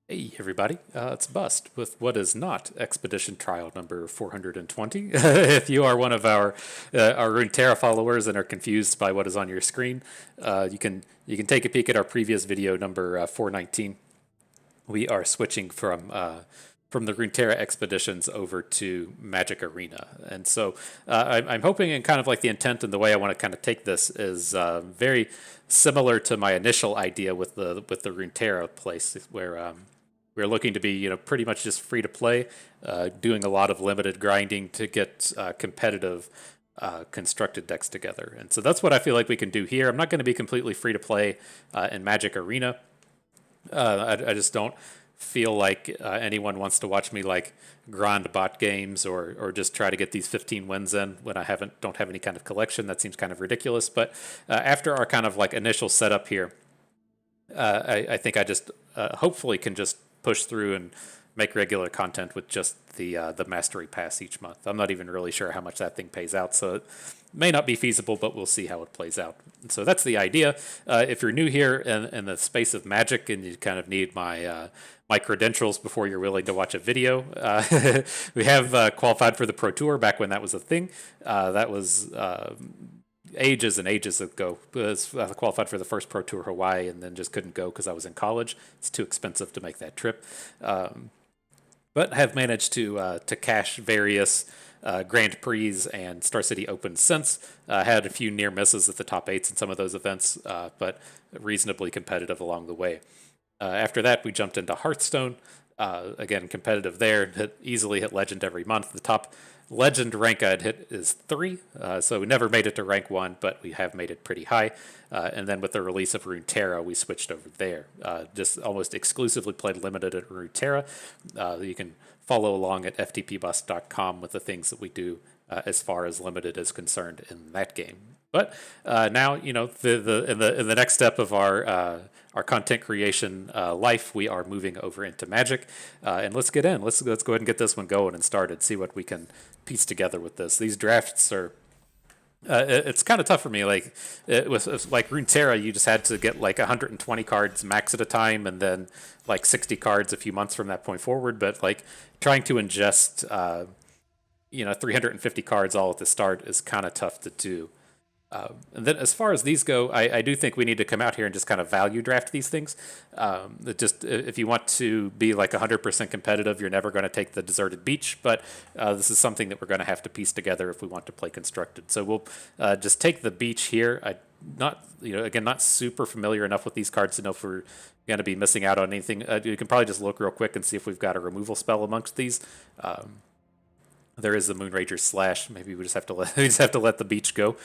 Hey everybody, it's Bust with what is not Expedition Trial number 420. If you are one of our Runeterra followers and are confused by what is on your screen, you can take a peek at our previous video number 419. We are switching from the Runeterra expeditions over to Magic Arena, and so I'm hoping, and kind of like the intent and the way I want to kind of take this is very similar to my initial idea with the Runeterra place, where we're looking to be, pretty much just free to play, doing a lot of limited grinding to get competitive constructed decks together. And so that's what I feel like we can do here. I'm not going to be completely free to play in Magic Arena. I just don't feel like anyone wants to watch me like grind bot games or just try to get these 15 wins in when I don't have any kind of collection. That seems kind of ridiculous. But after our kind of like initial setup here, I think I just hopefully can just push through and make regular content with just the mastery pass each month. I'm not even really sure how much that thing pays out, so it may not be feasible, but we'll see how it plays out. And so that's the idea. If you're new here in the space of Magic and you kind of need my credentials before you're willing to watch a video, we have qualified for the Pro Tour back when that was a thing. That was ages and ages ago. I was qualified for the first Pro Tour Hawaii and then just couldn't go because I was in college. It's too expensive to make that trip. But have managed to cash various Grand Prix and Star City Opens since. Had a few near misses at the top eights in some of those events, but reasonably competitive along the way. After that, we jumped into Hearthstone. Again, competitive there. Easily hit Legend every month. The top Legend rank I'd hit is 3, so we never made it to rank 1, but we have made it pretty high. And then with the release of Runeterra, we switched over there. Just almost exclusively played limited at Runeterra. You can follow along at ftpbus.com with the things that we do as far as limited is concerned in that game. But now, in the next step of our content creation life, we are moving over into Magic, and let's get in. Let's go ahead and get this one going and started. See what we can piece together with this. These drafts are. It's kind of tough for me. Like with like Runeterra, you just had to get like 120 cards max at a time, and then like 60 cards a few months from that point forward. But like trying to ingest, 350 cards all at the start is kind of tough to do. And then as far as these go, I do think we need to come out here and just kind of value draft these things. Just if you want to be like 100% competitive, you're never going to take the deserted beach, but this is something that we're going to have to piece together if we want to play constructed. So we'll just take the beach here. Not super familiar enough with these cards to know if we're going to be missing out on anything. You can probably just look real quick and see if we've got a removal spell amongst these. There is the Moonrager Slash. Maybe we just have to let the beach go.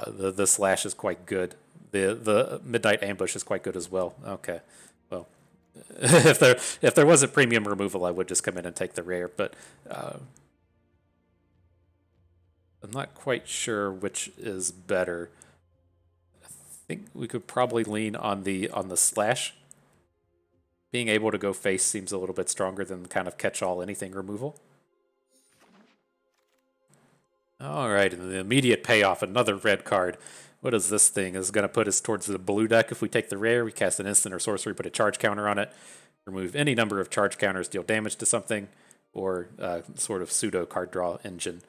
The slash is quite good. The midnight ambush is quite good as well. Okay, well, if there wasn't premium removal, I would just come in and take the rare. But I'm not quite sure which is better. I think we could probably lean on the slash. Being able to go face seems a little bit stronger than kind of catch all anything removal. All right, and the immediate payoff, another red card. What is this thing? This is going to put us towards the blue deck. If we take the rare, we cast an instant or sorcery, put a charge counter on it, remove any number of charge counters, deal damage to something, or sort of pseudo card draw engine.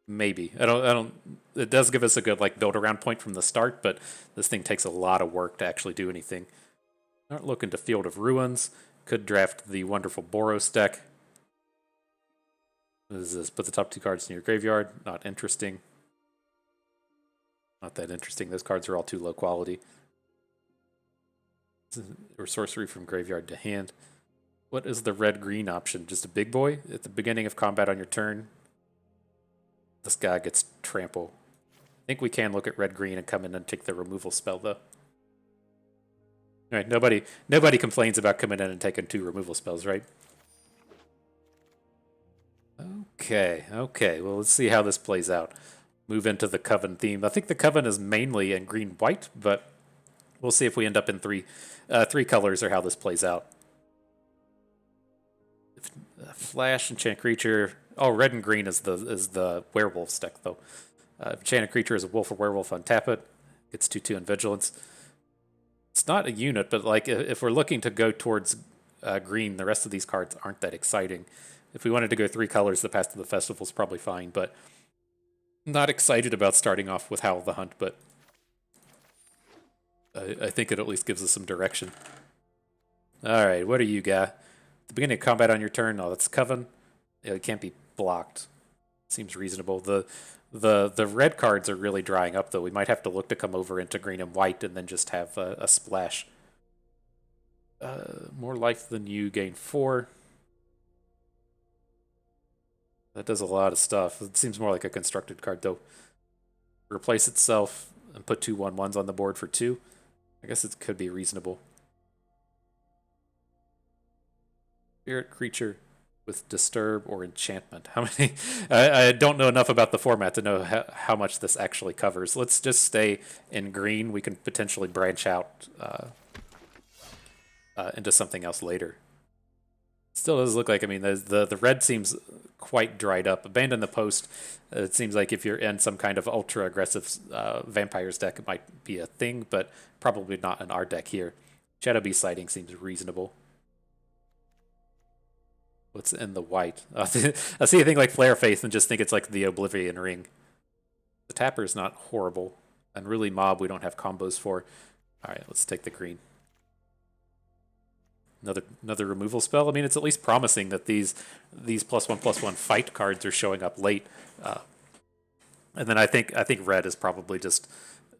Maybe I don't. It does give us a good like build around point from the start, but this thing takes a lot of work to actually do anything. Not looking to Field of Ruins. Could draft the wonderful Boros deck. What is this? Put the top 2 cards in your graveyard. Not interesting. Not that interesting. Those cards are all too low quality. Or sorcery from graveyard to hand. What is the red-green option? Just a big boy at the beginning of combat on your turn? This guy gets trample. I think we can look at red-green and come in and take the removal spell, though. All right, nobody complains about coming in and taking 2 removal spells, right? Okay. Well, let's see how this plays out. Move into the Coven theme. I think the Coven is mainly in green-white, but we'll see if we end up in three colors or how this plays out. Flash, enchant creature. Oh, red and green is the werewolf deck though. Enchanted creature is a wolf or werewolf. Untap it. Gets 2/2 and vigilance. it's not a unit, but like if we're looking to go towards green, the rest of these cards aren't that exciting. If we wanted to go 3 colors, the Past of the Festival is probably fine, but not excited about starting off with Howl of the Hunt, but I think it at least gives us some direction. All right, what are you, guy? At the beginning of combat on your turn, oh, that's Coven. Yeah, it can't be blocked. Seems reasonable. The red cards are really drying up, though. We might have to look to come over into green and white and then just have a splash. More life than you, gain 4. That does a lot of stuff. It seems more like a constructed card, though. Replace itself and put 2 1/1s on the board for 2. I guess it could be reasonable. Spirit creature with disturb or enchantment. How many? I don't know enough about the format to know how much this actually covers. Let's just stay in green. We can potentially branch out into something else later. Still does look like, I mean, the red seems quite dried up. Abandon the Post, it seems like if you're in some kind of ultra aggressive vampires deck, it might be a thing, but probably not in our deck here. Shadow Beast Sighting seems reasonable. What's in the white? I see a thing like Flare Faith and just think it's like the Oblivion Ring. The Tapper's not horrible. Unruly Mob we don't have combos for. Alright, let's take the green. Another removal spell. I mean, it's at least promising that these +1/+1 fight cards are showing up late. And then I think red is probably just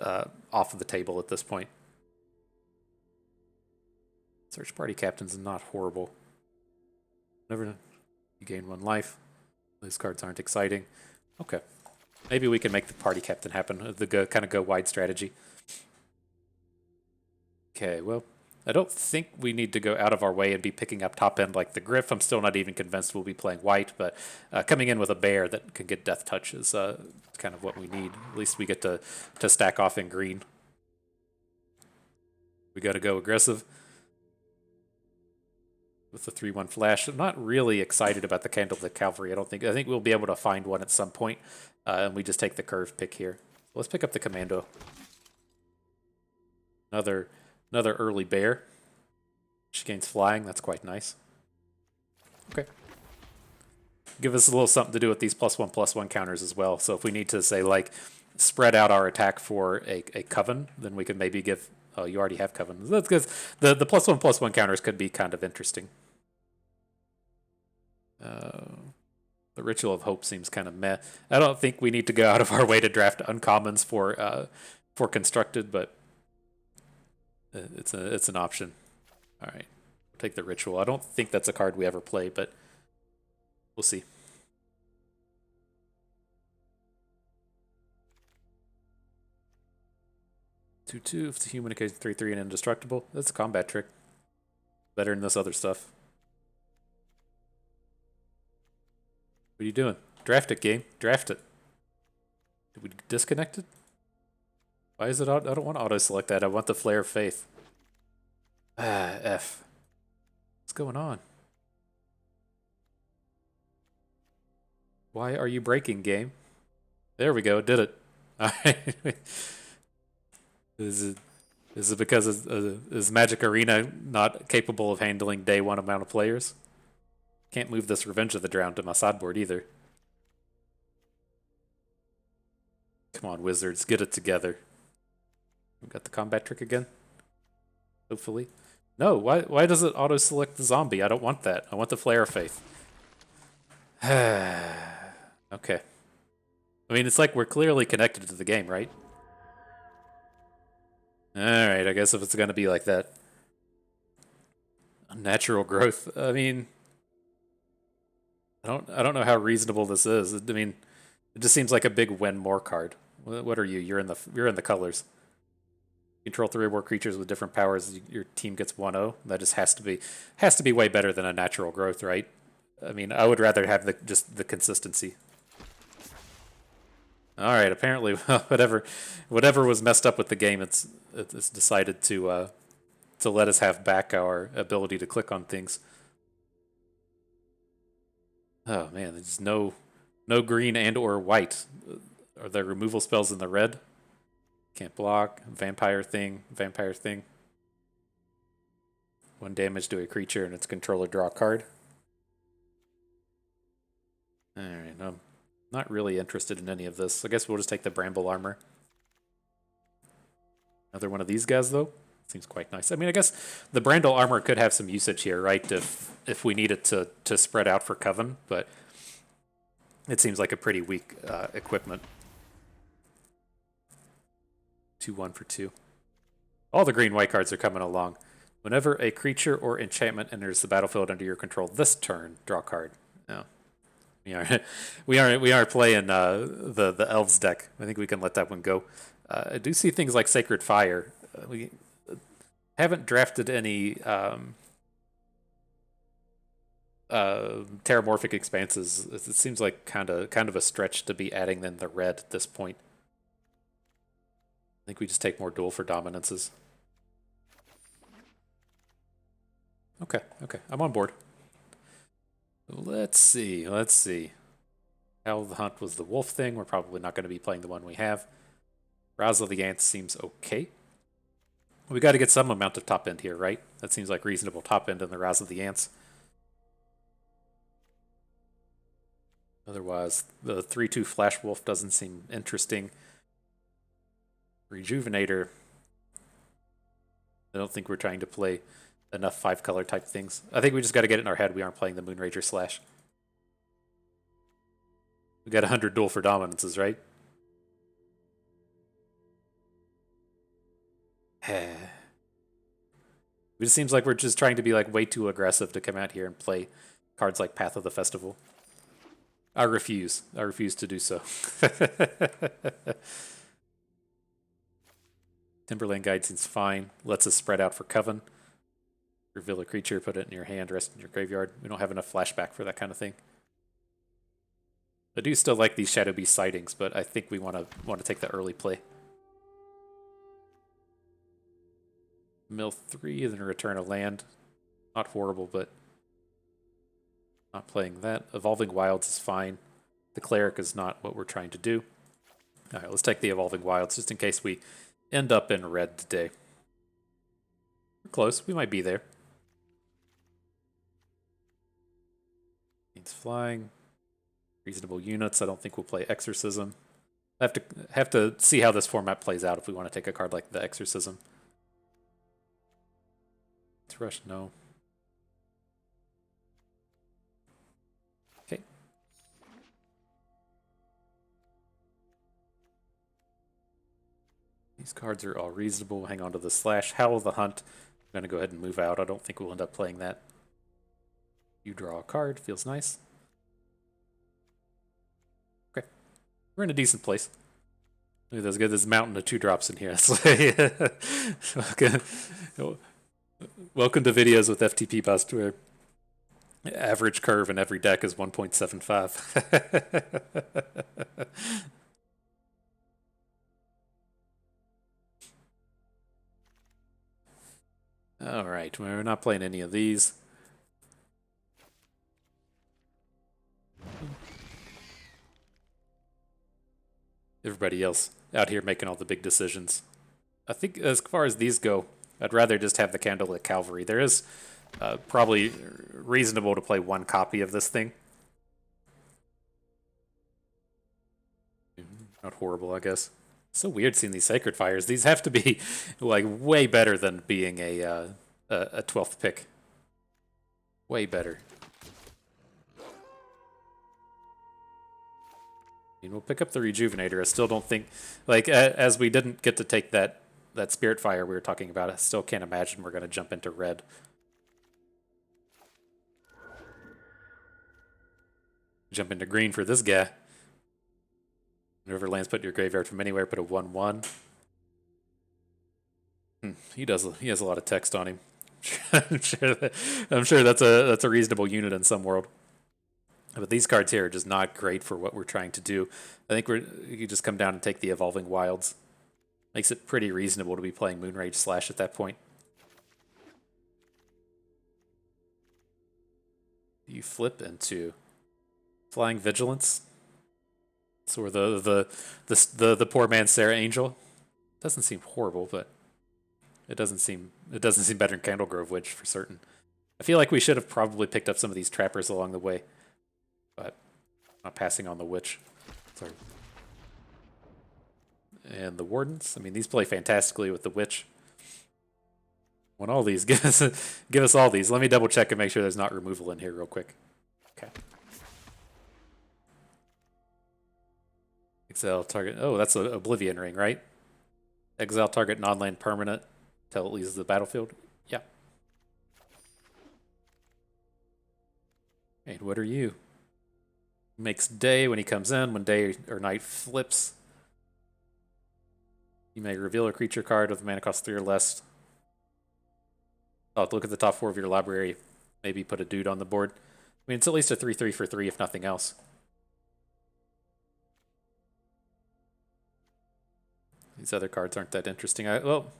off of the table at this point. Search Party Captain's not horrible. Never, you gain 1 life. These cards aren't exciting. Okay, maybe we can make the Party Captain happen. The kind of go wide strategy. Okay, well, I don't think we need to go out of our way and be picking up top end like the Griff. I'm still not even convinced we'll be playing white, but coming in with a bear that can get death touch is kind of what we need. At least we get to stack off in green. We got to go aggressive with the 3/1 flash. I'm not really excited about the Candlelit Cavalry. I think we'll be able to find one at some point, and we just take the curve pick here. Let's pick up the Commando. Another early bear. She gains flying. That's quite nice. Okay. Give us a little something to do with these +1/+1 counters as well. So if we need to, say, like, spread out our attack for a Coven, then we can maybe give... Oh, you already have Coven. That's good. The +1/+1 counters could be kind of interesting. The Ritual of Hope seems kind of meh. I don't think we need to go out of our way to draft uncommons for constructed, but it's an option. All right, we'll take the Ritual. I don't think that's a card we ever play, but we'll see. Two. If it's a human, it goes 3/3 and indestructible. That's a combat trick. Better than this other stuff. What are you doing? Draft it, game. Draft it. Did we disconnect it? Why is it? I don't want to auto select that. I want the Flare of Faith. F. What's going on? Why are you breaking, game? There we go. Did it. All right. Is it because is Magic Arena not capable of handling day 1 amount of players? Can't move this Revenge of the Drowned to my sideboard either. Come on, Wizards, get it together. We got the combat trick again? Hopefully. No, why does it auto-select the zombie? I don't want that. I want the Flare of Faith. Okay. I mean, it's like we're clearly connected to the game, right? Alright, I guess if it's gonna be like that. Natural growth. I mean, I don't know how reasonable this is. I mean, it just seems like a big win more card. What are you? You're in the colors. Control 3 or more creatures with different powers. Your team gets 1/0. That just has to be way better than a natural growth, right? I mean, I would rather have just the consistency. All right. Apparently, whatever was messed up with the game, it's decided to let us have back our ability to click on things. Oh man, there's no green and or white. Are there removal spells in the red? Can't block. Vampire thing. 1 damage to a creature and its controller draw a card. Alright, I'm not really interested in any of this. I guess we'll just take the Bramble Armor. Another one of these guys, though. Seems quite nice. I mean, I guess the Bramble Armor could have some usage here, right? If we need it to spread out for Coven, but it seems like a pretty weak equipment. 2-1 for 2. All the green-white cards are coming along. Whenever a creature or enchantment enters the battlefield under your control this turn, draw a card. No. We aren't playing the elves deck. I think we can let that one go. I do see things like Sacred Fire. We haven't drafted any Terramorphic Expanses. It seems like kind of a stretch to be adding in the red at this point. I think we just take more Duel for Dominances. Okay, I'm on board. Let's see. Howl the Hunt was the wolf thing. We're probably not going to be playing the one we have. Rouse of the Ants seems okay. We got to get some amount of top end here, right? That seems like reasonable top end in the Rouse of the Ants. Otherwise, the 3/2 Flash Wolf doesn't seem interesting. Rejuvenator. I don't think we're trying to play enough 5-color type things. I think we just got to get it in our head we aren't playing the Moonrager Slash. We got 100 Duel for Dominances, right? It just seems like we're just trying to be like way too aggressive to come out here and play cards like Path of the Festival. I refuse to do so. Timberland Guide seems fine. Lets us spread out for Coven. Reveal a creature, put it in your hand, rest in your graveyard. We don't have enough flashback for that kind of thing. I do still like these Shadow Beast sightings, but I think we want to take the early play. Mill 3, then return a land. Not horrible, but not playing that. Evolving Wilds is fine. The Cleric is not what we're trying to do. Alright, let's take the Evolving Wilds just in case we end up in red today. We're close. We might be there. Needs flying. Reasonable units. I don't think we'll play Exorcism. I have to see how this format plays out if we want to take a card like the Exorcism. Let's rush. No. Okay. These cards are all reasonable. Hang on to the Slash. Howl the Hunt. I'm going to go ahead and move out. I don't think we'll end up playing that. You draw a card. Feels nice. Okay. We're in a decent place. Look at this. Get this mountain of 2-drops in here. Welcome to videos with FTP Bust, where average curve in every deck is 1.75. All right, we're not playing any of these. Everybody else out here making all the big decisions. I think as far as these go, I'd rather just have the Candlelit Cavalry. There is probably reasonable to play 1 copy of this thing. Not horrible, I guess. So weird seeing these Sacred Fires. These have to be like way better than being a 12th pick. Way better. I mean, we'll pick up the Rejuvenator. I still don't think, like, as we didn't get to take that Spirit Fire we were talking about, I still can't imagine we're going to jump into red. Jump into green for this guy. Whenever lands put in your graveyard from anywhere, put a 1/1. He has a lot of text on him. I'm sure that's a reasonable unit in some world. But these cards here are just not great for what we're trying to do. I think you just come down and take the Evolving Wilds. Makes it pretty reasonable to be playing Moonrage Slash at that point. You flip into Flying Vigilance. So we're the poor man Sarah Angel. Doesn't seem horrible, but It doesn't seem better than Candlegrove Witch for certain. I feel like we should have probably picked up some of these trappers along the way, but not passing on the Witch. Sorry. And the Wardens, I mean, these play fantastically with the Witch. Want all these? Give us all these. Let me double check and make sure there's not removal in here real quick. Okay. Exile target. Oh, that's an Oblivion Ring, right? Exile target non-land permanent till it leaves the battlefield. Yeah. And what are you? Makes day when he comes in. When day or night flips, you may reveal a creature card with a mana cost 3 or less. Oh, look at the top 4 of your library. Maybe put a dude on the board. I mean, it's at least a 3/3 for 3 if nothing else. These other cards aren't that interesting. Well,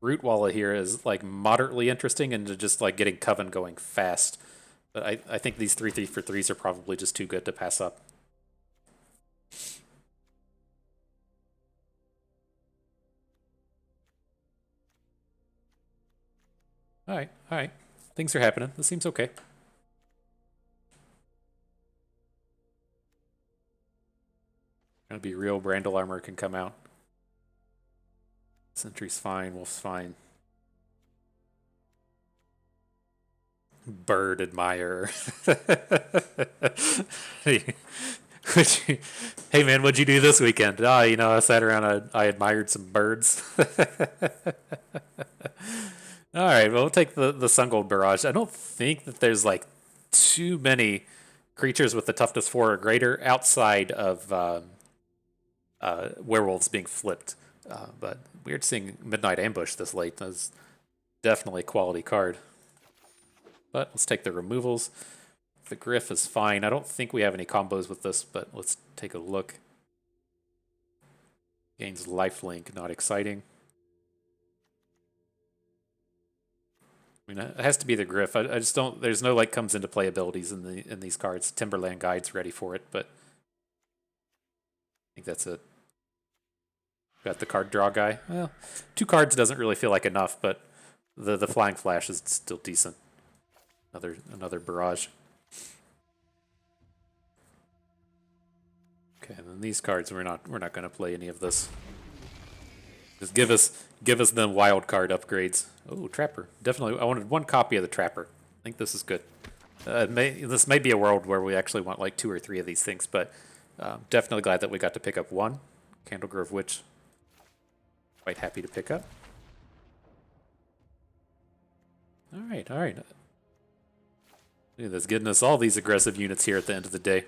Root Walla here is like moderately interesting and just like getting Coven going fast. But I think these 3/3 for 3s are probably just too good to pass up. All right. Things are happening. This seems okay. Gonna be real. Brandle Armor can come out. Sentry's fine. Wolf's fine. Bird Admirer. Hey man, what'd you do this weekend? Oh, you know, I sat around, I admired some birds. All right, well, we'll take the Sungold Barrage. I don't think that there's like too many creatures with the toughness 4 or greater outside of werewolves being flipped. But weird seeing Midnight Ambush this late. That's definitely a quality card. But let's take the removals. The Griff is fine. I don't think we have any combos with this, but let's take a look. Gains lifelink, not exciting. I mean, it has to be the Griff. I just don't. There's no like comes into play abilities in these cards. Timberland Guide's ready for it, but I think that's it. Got the card draw guy. Well, 2 cards doesn't really feel like enough, but the Flying Flash is still decent. Another barrage. Okay, and then these cards we're not going to play any of this. Just give us the wild card upgrades. Oh, Trapper. Definitely, I wanted 1 copy of the Trapper. I think this is good. This may be a world where we actually want like 2 or 3 of these things, but definitely glad that we got to pick up 1. Candlegrove Witch. Quite happy to pick up. All right. Look at this, getting us all these aggressive units here at the end of the day.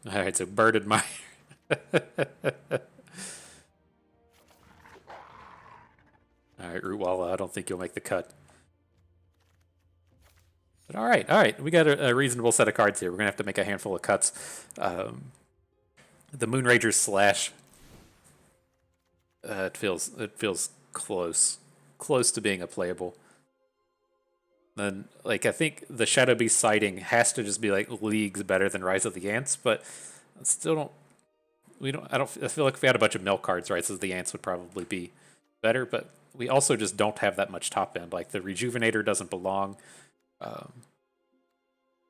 All right, so Bird Admirer. All right, Root Walla, I don't think you'll make the cut. But all right. We got a reasonable set of cards here. We're going to have to make a handful of cuts. The Moonrager's Slash. It feels close to being a playable. Then, like, I think the Shadow Beast sighting has to just be like leagues better than Rise of the Ants, but I still don't. I feel like if we had a bunch of milk cards, Rise of the Ants would probably be better, but we also just don't have that much top end. Like the Rejuvenator doesn't belong, and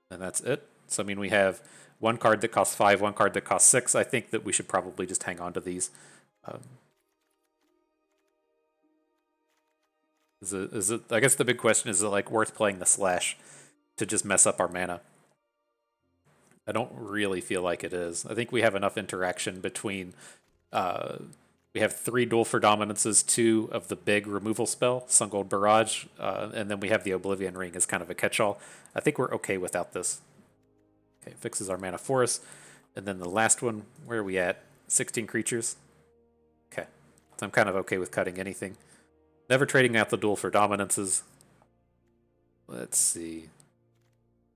that's it. So I mean, we have 1 card that costs 5, 1 card that costs 6. I think that we should probably just hang on to these. Is it? I guess the big question is it like worth playing the Slash to just mess up our mana? I don't really feel like it is. I think we have enough interaction between. We have 3 Duel for Dominances, 2 of the big removal spell, Sungold Barrage, and then we have the Oblivion Ring as kind of a catch-all. I think we're okay without this. Okay, fixes our mana for us. And then the last one, where are we at? 16 creatures? Okay, so I'm kind of okay with cutting anything. Never trading out the Duel for Dominances. Let's see.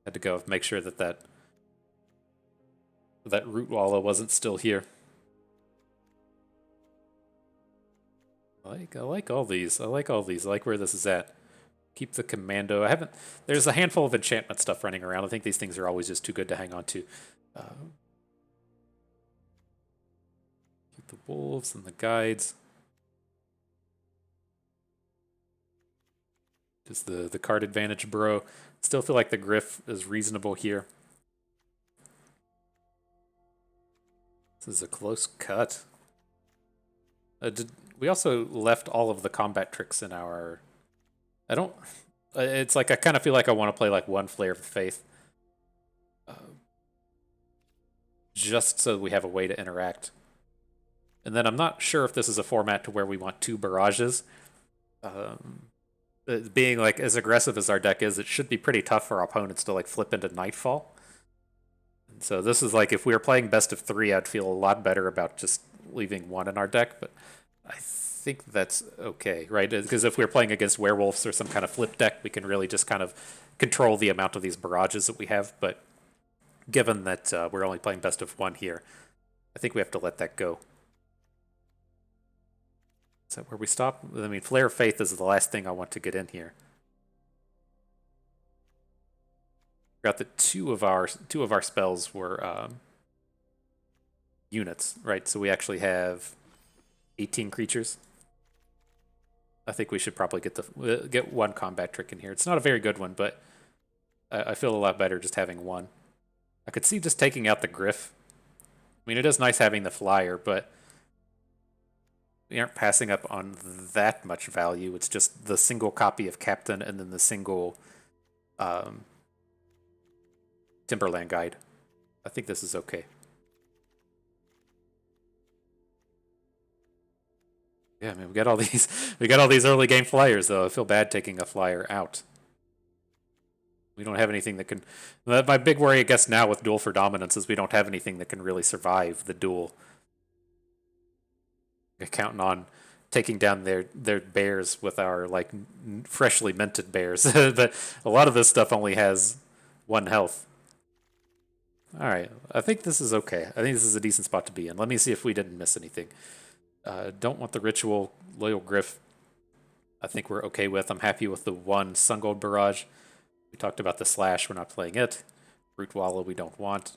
Had to go make sure that Root Walla wasn't still here. I like all these. I like where this is at. Keep the Commando. There's a handful of enchantment stuff running around. I think these things are always just too good to hang on to. Keep the Wolves and the Guides. Just the card advantage, bro. Still feel like the Griff is reasonable here. This is a close cut. We also left all of the combat tricks in our... I don't... It's like I kind of feel like I want to play like one Flare of Faith. Just so we have a way to interact. And then I'm not sure if this is a format to where we want 2 barrages. Being like as aggressive as our deck is, it should be pretty tough for our opponents to like flip into Nightfall. And so this is like if we were playing best of 3, I'd feel a lot better about just leaving 1 in our deck, but I think that's okay, right? Because if we're playing against werewolves or some kind of flip deck, we can really just kind of control the amount of these barrages that we have. But given that we're only playing best of 1 here, I think we have to let that go. Is that where we stop? I mean, Flare of Faith is the last thing I want to get in here. Got the two of our spells were units, right? So we actually have 18 creatures. I think we should probably get 1 combat trick in here. It's not a very good one, but I feel a lot better just having 1. I could see just taking out the Griff. I mean, it is nice having the flyer, but we aren't passing up on that much value. It's just the single copy of Captain and then the single Timberland Guide. I think this is okay. Yeah, I mean, we got all these early game flyers though. I feel bad taking a flyer out. We don't have anything that can... My big worry, I guess, now with Duel for Dominance is we don't have anything that can really survive the duel. We're counting on taking down their bears with our like freshly minted bears. But a lot of this stuff only has 1 health. All right, I think this is okay. I think this is a decent spot to be in. Let me see if we didn't miss anything. Don't want the Ritual, Loyal Griff. I think we're okay with. I'm happy with the 1 Sungold Barrage. We talked about the Slash. We're not playing it. Root Wallow we don't want.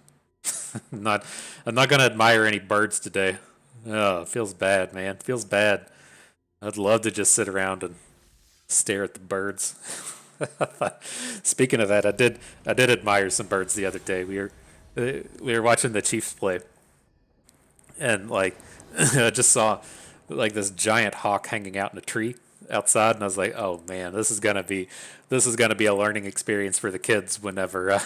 I'm not going to admire any birds today. Oh, it feels bad, man. It feels bad. I'd love to just sit around and stare at the birds. Speaking of that, I did admire some birds the other day. We were watching the Chiefs play, and like I just saw like this giant hawk hanging out in a tree outside, and I was like, oh man, this is gonna be a learning experience for the kids whenever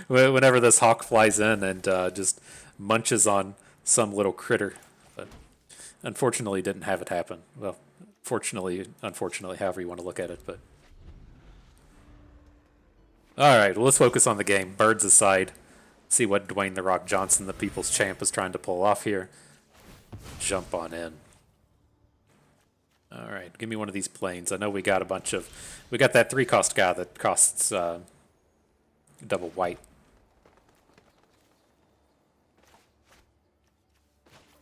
whenever this hawk flies in and just munches on some little critter. But unfortunately, didn't have it happen. Well, fortunately, unfortunately, however you want to look at it. But all right, well, let's focus on the game. Birds aside, see what Dwayne "The Rock" Johnson, the People's Champ, is trying to pull off here. Jump on in. All right, give me one of these planes. I know we got that 3-cost guy that costs double white.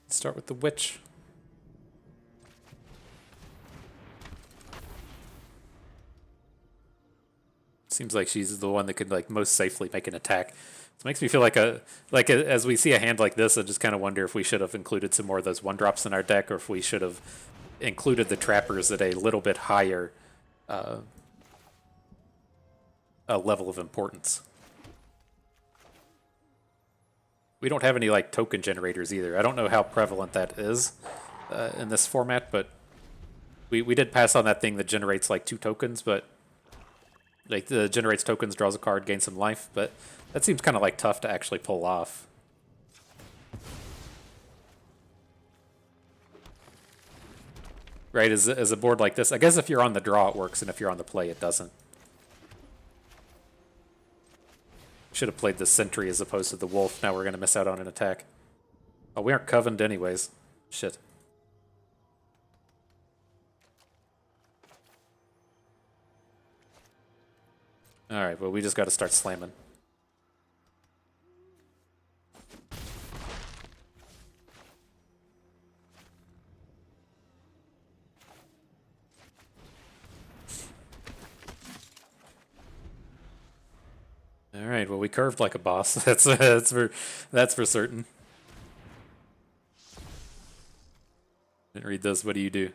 Start with the Witch. Seems like she's the one that could like most safely make an attack. It makes me feel like as we see a hand like this, I just kind of wonder if we should have included some more of those 1-drops in our deck, or if we should have included the trappers at a little bit higher level of importance. We don't have any like token generators either. I don't know how prevalent that is in this format, but we did pass on that thing that generates like 2 tokens, but like generates tokens, draws a card, gains some life, but that seems kind of like tough to actually pull off. Right, as a board like this, I guess if you're on the draw it works, and if you're on the play it doesn't. Should have played the Sentry as opposed to the Wolf. Now we're going to miss out on an attack. Oh, we aren't Covened anyways. Shit. Alright, well, we just got to start slamming. All right, well, we curved like a boss. That's for certain. Didn't read those. What do you do?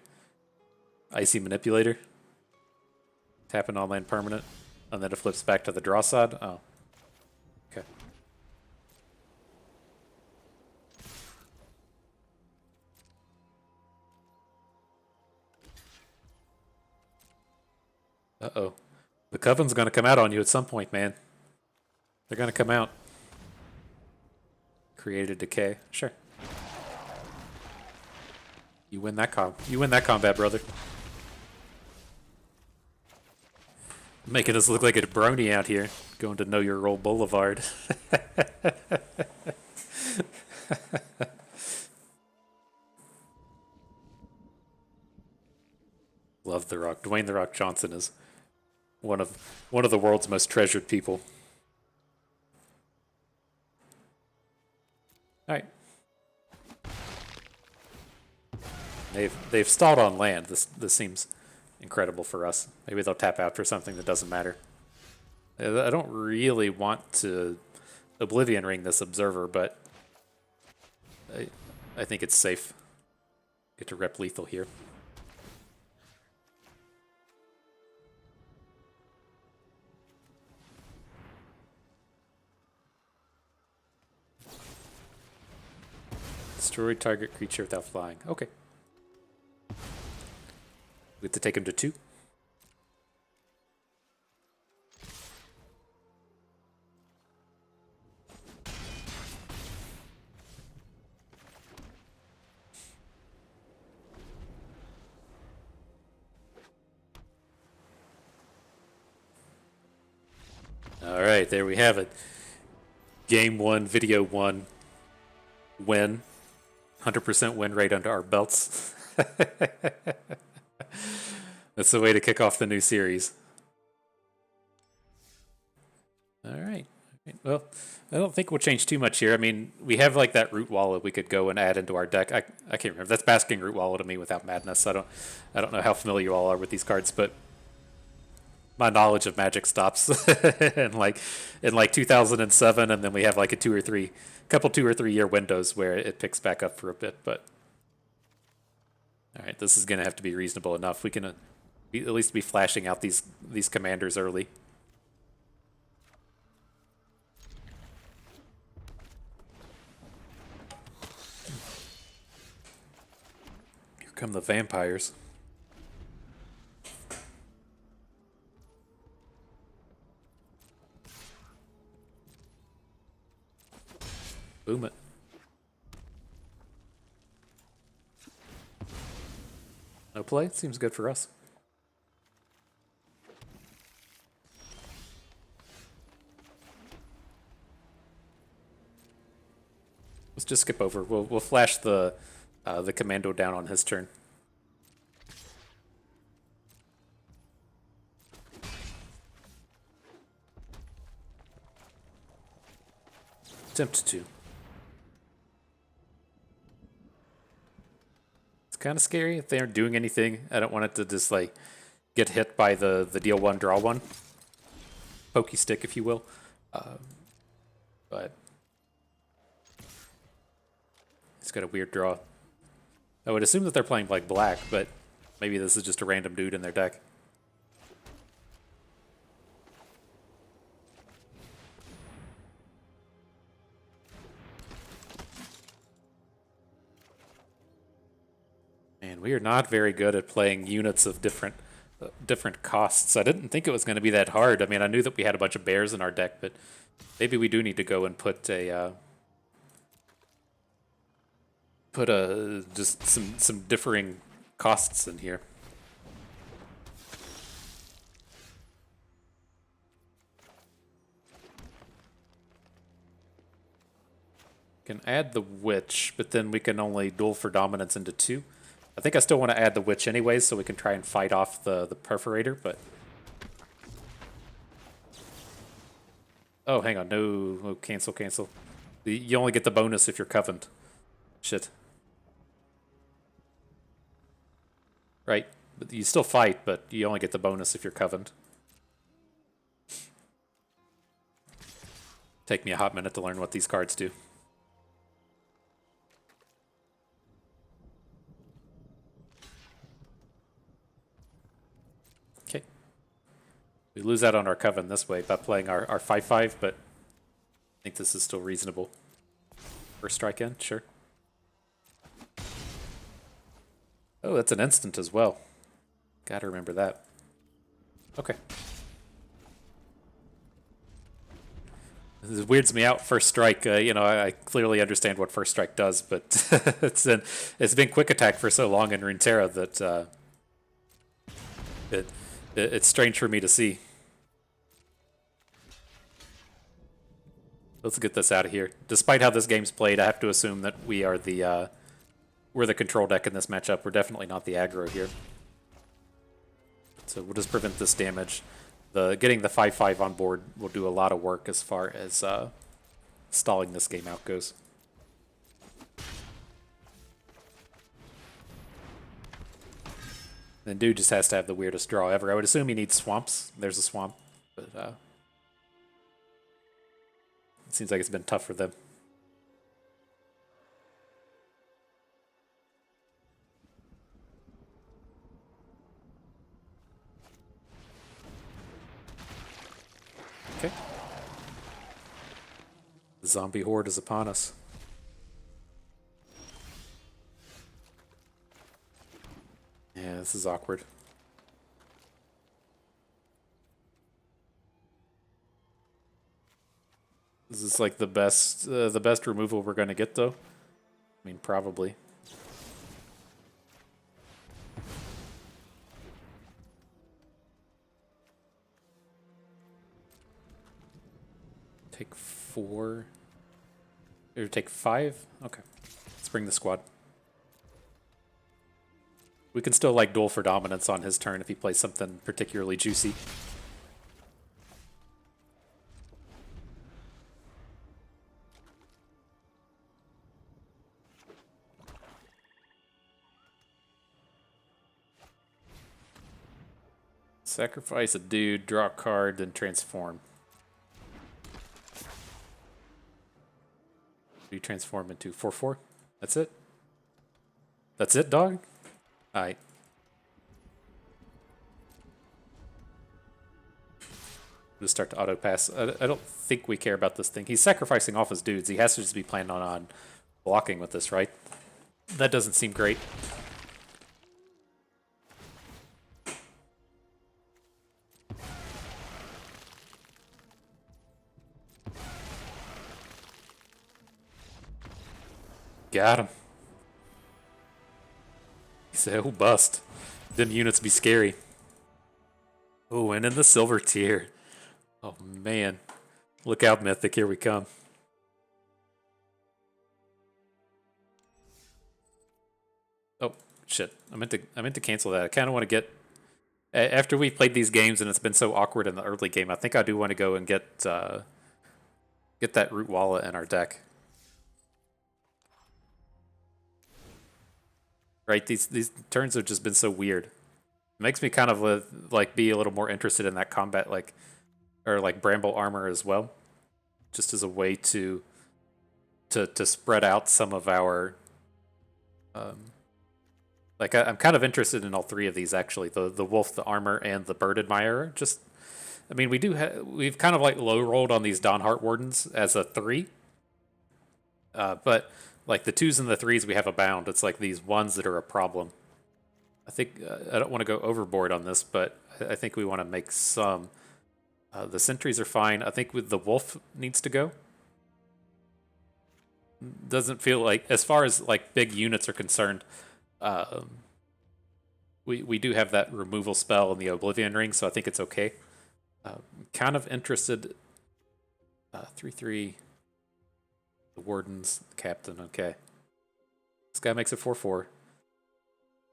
Icy Manipulator. Tap an on-land permanent, and then it flips back to the draw side. Oh, okay. Uh-oh. The Coven's gonna come out on you at some point, man. They're gonna come out. Created decay. Sure. You win that combat, brother. Making us look like a brony out here. Going to Know Your Role Boulevard. Love The Rock. Dwayne The Rock Johnson is one of the world's most treasured people. All right. They've stalled on land. This seems incredible for us. Maybe they'll tap out for something that doesn't matter. I don't really want to Oblivion Ring this Observer, but I think it's safe. Get to rep lethal here. Destroy target creature without flying. Okay. We have to take him to 2. All right, there we have it. Game 1, video 1, win. 100% win rate under our belts. That's the way to kick off the new series. All right. Well, I don't think we'll change too much here. I mean, we have like that Root Wallet we could go and add into our deck. I can't remember. That's Basking Root Wallet to me without Madness. I don't know how familiar you all are with these cards, but my knowledge of Magic stops in like 2007, and then we have like a 2 or 3 year windows where it picks back up for a bit. But all right, this is gonna have to be reasonable enough. We can at least be flashing out these commanders early. Here come the vampires. Boom it. No play? Seems good for us. Let's just skip over. We'll flash the commando down on his turn. Attempt to. Kind of scary if they aren't doing anything. I don't want it to just like get hit by the deal 1 draw 1 pokey stick, if you will. But it's got a weird draw. I would assume that they're playing like black, but maybe this is just a random dude in their deck. Man, we are not very good at playing units of different costs. I didn't think it was going to be that hard. I mean, I knew that we had a bunch of bears in our deck, but maybe we do need to go and put just some differing costs in here. Can add the witch, but then we can only duel for dominance into 2. I think I still want to add the witch anyways, so we can try and fight off the perforator, but... Oh, hang on. No, oh, cancel. You only get the bonus if you're Covened. Shit. Right. But you still fight, but you only get the bonus if you're Covened. Take me a hot minute to learn what these cards do. We lose out on our Coven this way by playing our 5/5, but I think this is still reasonable. First strike in, sure. Oh, that's an instant as well. Gotta remember that. Okay. This weirds me out. First strike. I clearly understand what first strike does, but it's been quick attack for so long in Runeterra that it's strange for me to see. Let's get this out of here. Despite how this game's played, I have to assume that we're the control deck in this matchup. We're definitely not the aggro here. So we'll just prevent this damage. Getting the 5/5 on board will do a lot of work as far as stalling this game out goes. And dude just has to have the weirdest draw ever. I would assume he needs swamps. There's a swamp, but it seems like it's been tough for them. Okay. The zombie horde is upon us. Yeah, this is awkward. Is this like the best removal we're gonna get though? I mean, probably. Take 4. Or take 5? Okay. Let's bring the squad. We can still like duel for dominance on his turn if he plays something particularly juicy. Sacrifice a dude, draw a card, then transform. Do you transform into 4/4? That's it? That's it, dog? Alright. Just start to auto pass. I don't think we care about this thing. He's sacrificing off his dudes. He has to just be planning on blocking with this, right? That doesn't seem great. Got him. He said, oh, bust. Them units be scary. Oh, and in the silver tier. Oh, man. Look out, Mythic. Here we come. Oh, shit. I meant to cancel that. I kind of want to get... After we've played these games and it's been so awkward in the early game, I think I do want to go and get that Root Wallet in our deck. Right, these turns have just been so weird. It makes me kind of like be a little more interested in that combat, or Bramble Armor as well, just as a way to spread out some of our. I'm kind of interested in all three of these actually. The Wolf, the Armor, and the Bird Admirer. Just, I mean, we've kind of like low rolled on these Dawn Heart Wardens as a 3, but. Like the 2s and the 3s, we have a bound. It's like these 1s that are a problem. I think I don't want to go overboard on this, but I think we want to make some. The sentries are fine. I think with the wolf needs to go. Doesn't feel like, as far as like big units are concerned, we do have that removal spell in the Oblivion Ring, so I think it's okay. Kind of interested. 3/3. The Wardens, the Captain, okay. This guy makes it 4/4.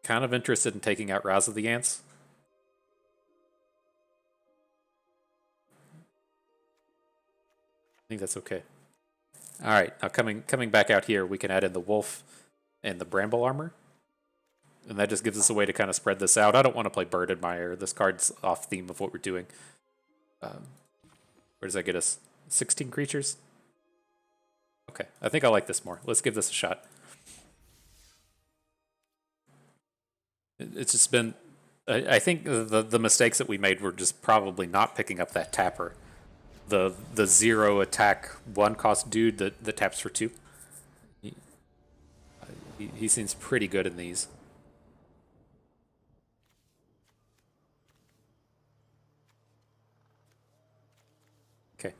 Kind of interested in taking out Rouse of the Ants. I think that's okay. Alright, now coming back out here, we can add in the Wolf and the Bramble Armor. And that just gives us a way to kind of spread this out. I don't want to play Bird Admirer. This card's off theme of what we're doing. Where does that get us? 16 creatures? Okay, I think I like this more. Let's give this a shot. It's just been I think the mistakes that we made were just probably not picking up that tapper. The 0 attack 1 cost dude that taps for 2. He seems pretty good in these. Okay.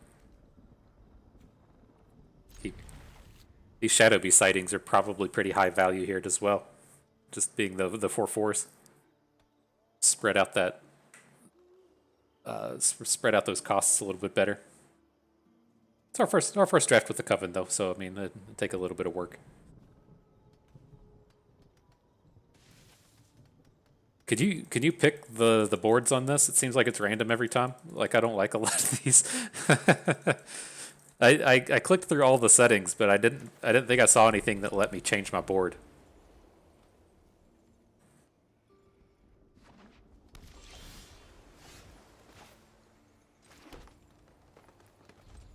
These Shadow Beast sightings are probably pretty high value here as well. Just being the 4/4s. Spread out that spread out those costs a little bit better. It's our first draft with the Coven though, so I mean it'll take a little bit of work. Can you pick the boards on this? It seems like it's random every time. Like I don't like a lot of these. I clicked through all the settings, but I didn't think I saw anything that let me change my board.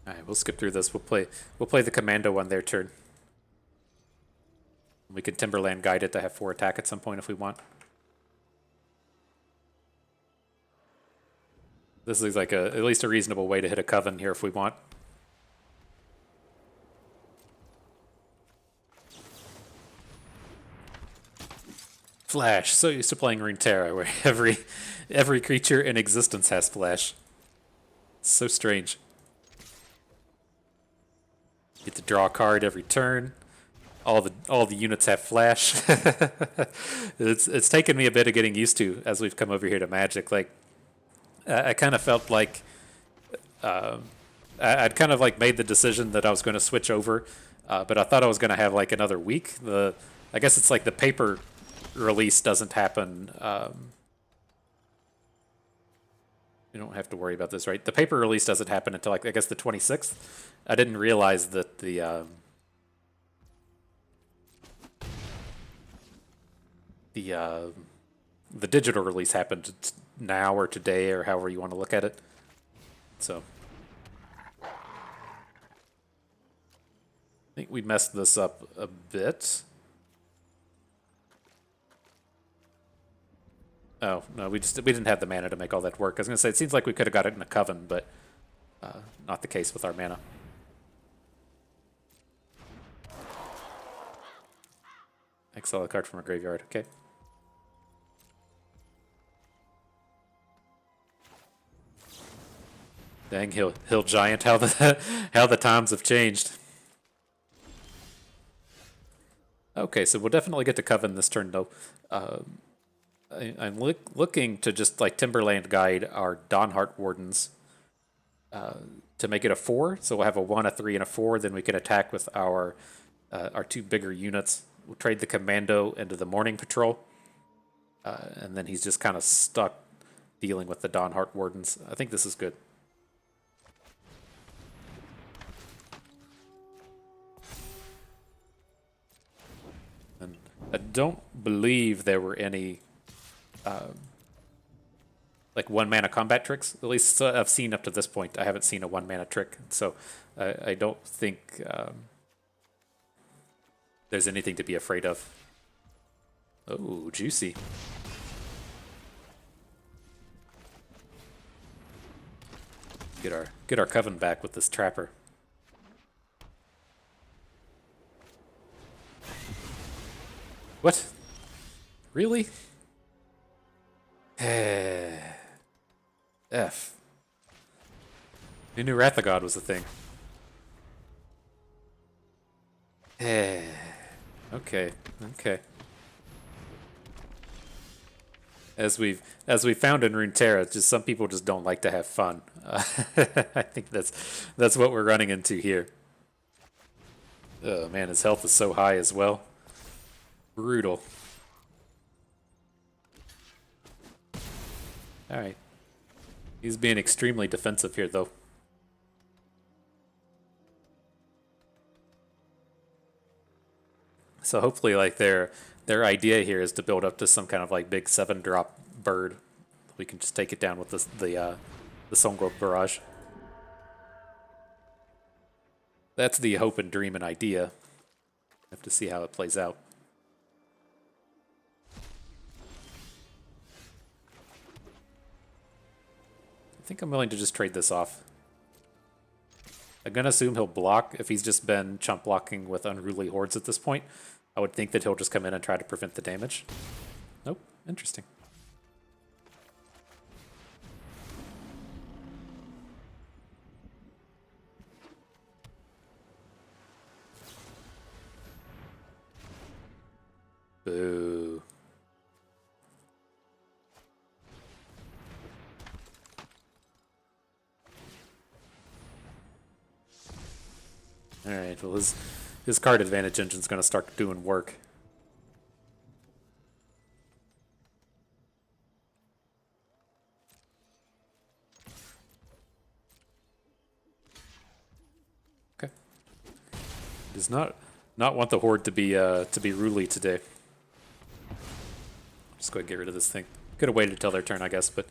All right, we'll skip through this. We'll play the Commando on their turn. We can Timberland guide it to have 4 attack at some point if we want. This looks like at least a reasonable way to hit a Coven here if we want. Flash. So used to playing Runeterra, where every creature in existence has flash. It's so strange. Get to draw a card every turn. All the units have flash. It's taken me a bit of getting used to as we've come over here to Magic. Like I kind of felt like I'd kind of like made the decision that I was going to switch over, but I thought I was going to have like another week. I guess it's like the paper release doesn't happen. You don't have to worry about this, right? The paper release doesn't happen until like I guess the 26th. I didn't realize that the digital release happened now or today or however you want to look at it. So I think we messed this up a bit. Oh no, we didn't have the mana to make all that work. I was gonna say it seems like we could have got it in a Coven, but not the case with our mana. Exile a card from our graveyard. Okay. Dang, Hill Giant, how the times have changed. Okay, so we'll definitely get to Coven this turn though. I'm looking to just like Timberland guide our Dawnheart Wardens to make it a 4. So we'll have a 1, a 3, and a 4. Then we can attack with our 2 bigger units. We'll trade the Commando into the Morning Patrol, and then he's just kind of stuck dealing with the Dawnheart Wardens. I think this is good. And I don't believe there were any like 1 mana combat tricks. At least I've seen up to this point. I haven't seen a 1 mana trick, so I don't think there's anything to be afraid of. Oh, juicy. Get our Coven back with this Trapper. What? Really? F. Who knew Wrath of God was a thing? Okay. As we've found in Runeterra, just some people just don't like to have fun. I think that's what we're running into here. Oh man, his health is so high as well. Brutal. All right. He's being extremely defensive here, though. So hopefully, like their idea here is to build up to some kind of like big 7-drop bird. We can just take it down with the Songro Barrage. That's the hope and dream and idea. Have to see how it plays out. I think I'm willing to just trade this off. I'm gonna assume he'll block if he's just been chump blocking with Unruly Hordes at this point. I would think that he'll just come in and try to prevent the damage. Nope, interesting. Boo. Alright, well his card advantage engine's gonna start doing work. Okay. Does not want the Horde to be Ruly today. Just go ahead and get rid of this thing. Could have waited until their turn, I guess, but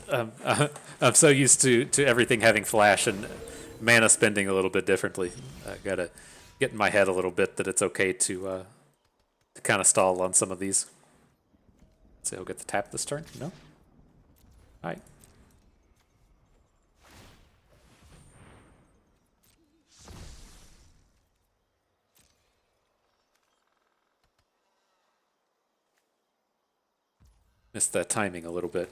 I'm so used to everything having flash and mana spending a little bit differently. I gotta get in my head a little bit that it's okay to kind of stall on some of these. So he'll get the tap this turn? No? Alright. Missed that timing a little bit.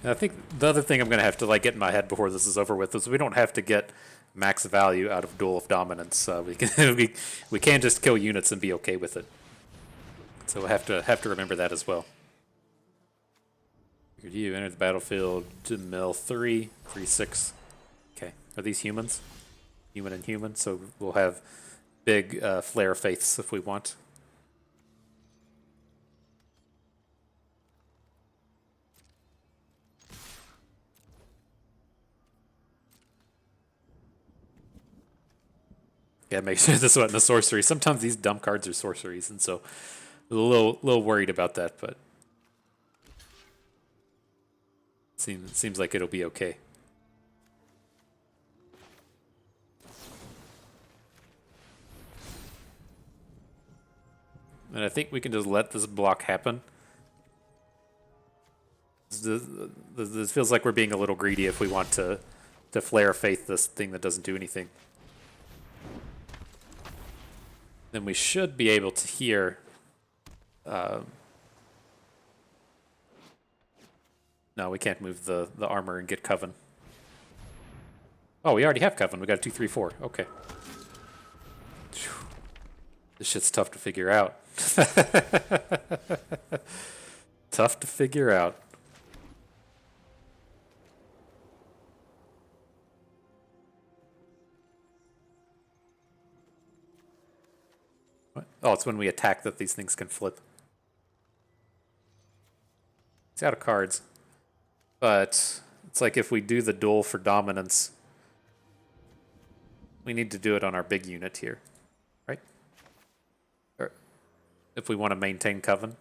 And I think the other thing I'm going to have to get in my head before this is over with is we don't have to get max value out of Duel of Dominance. We can we can just kill units and be okay with it. So we'll have to remember that as well. You enter the battlefield to mill 3, 3, 6. Okay, are these humans? Human and human, so we'll have big flare faiths if we want. Yeah, make sure this wasn't a sorcery. Sometimes these dumb cards are sorceries, and so a little worried about that, but seems like it'll be okay. And I think we can just let this block happen. This feels like we're being a little greedy if we want to flare faith this thing that doesn't do anything. Then we should be able to hear. No, we can't move the armor and get Coven. Oh, we already have Coven. We got a 2, 3, 4. Okay. This shit's tough to figure out. Tough to figure out. What? Oh, it's when we attack that these things can flip. It's out of cards. But it's like if we do the duel for dominance, we need to do it on our big unit here, right? Or if we want to maintain Coven.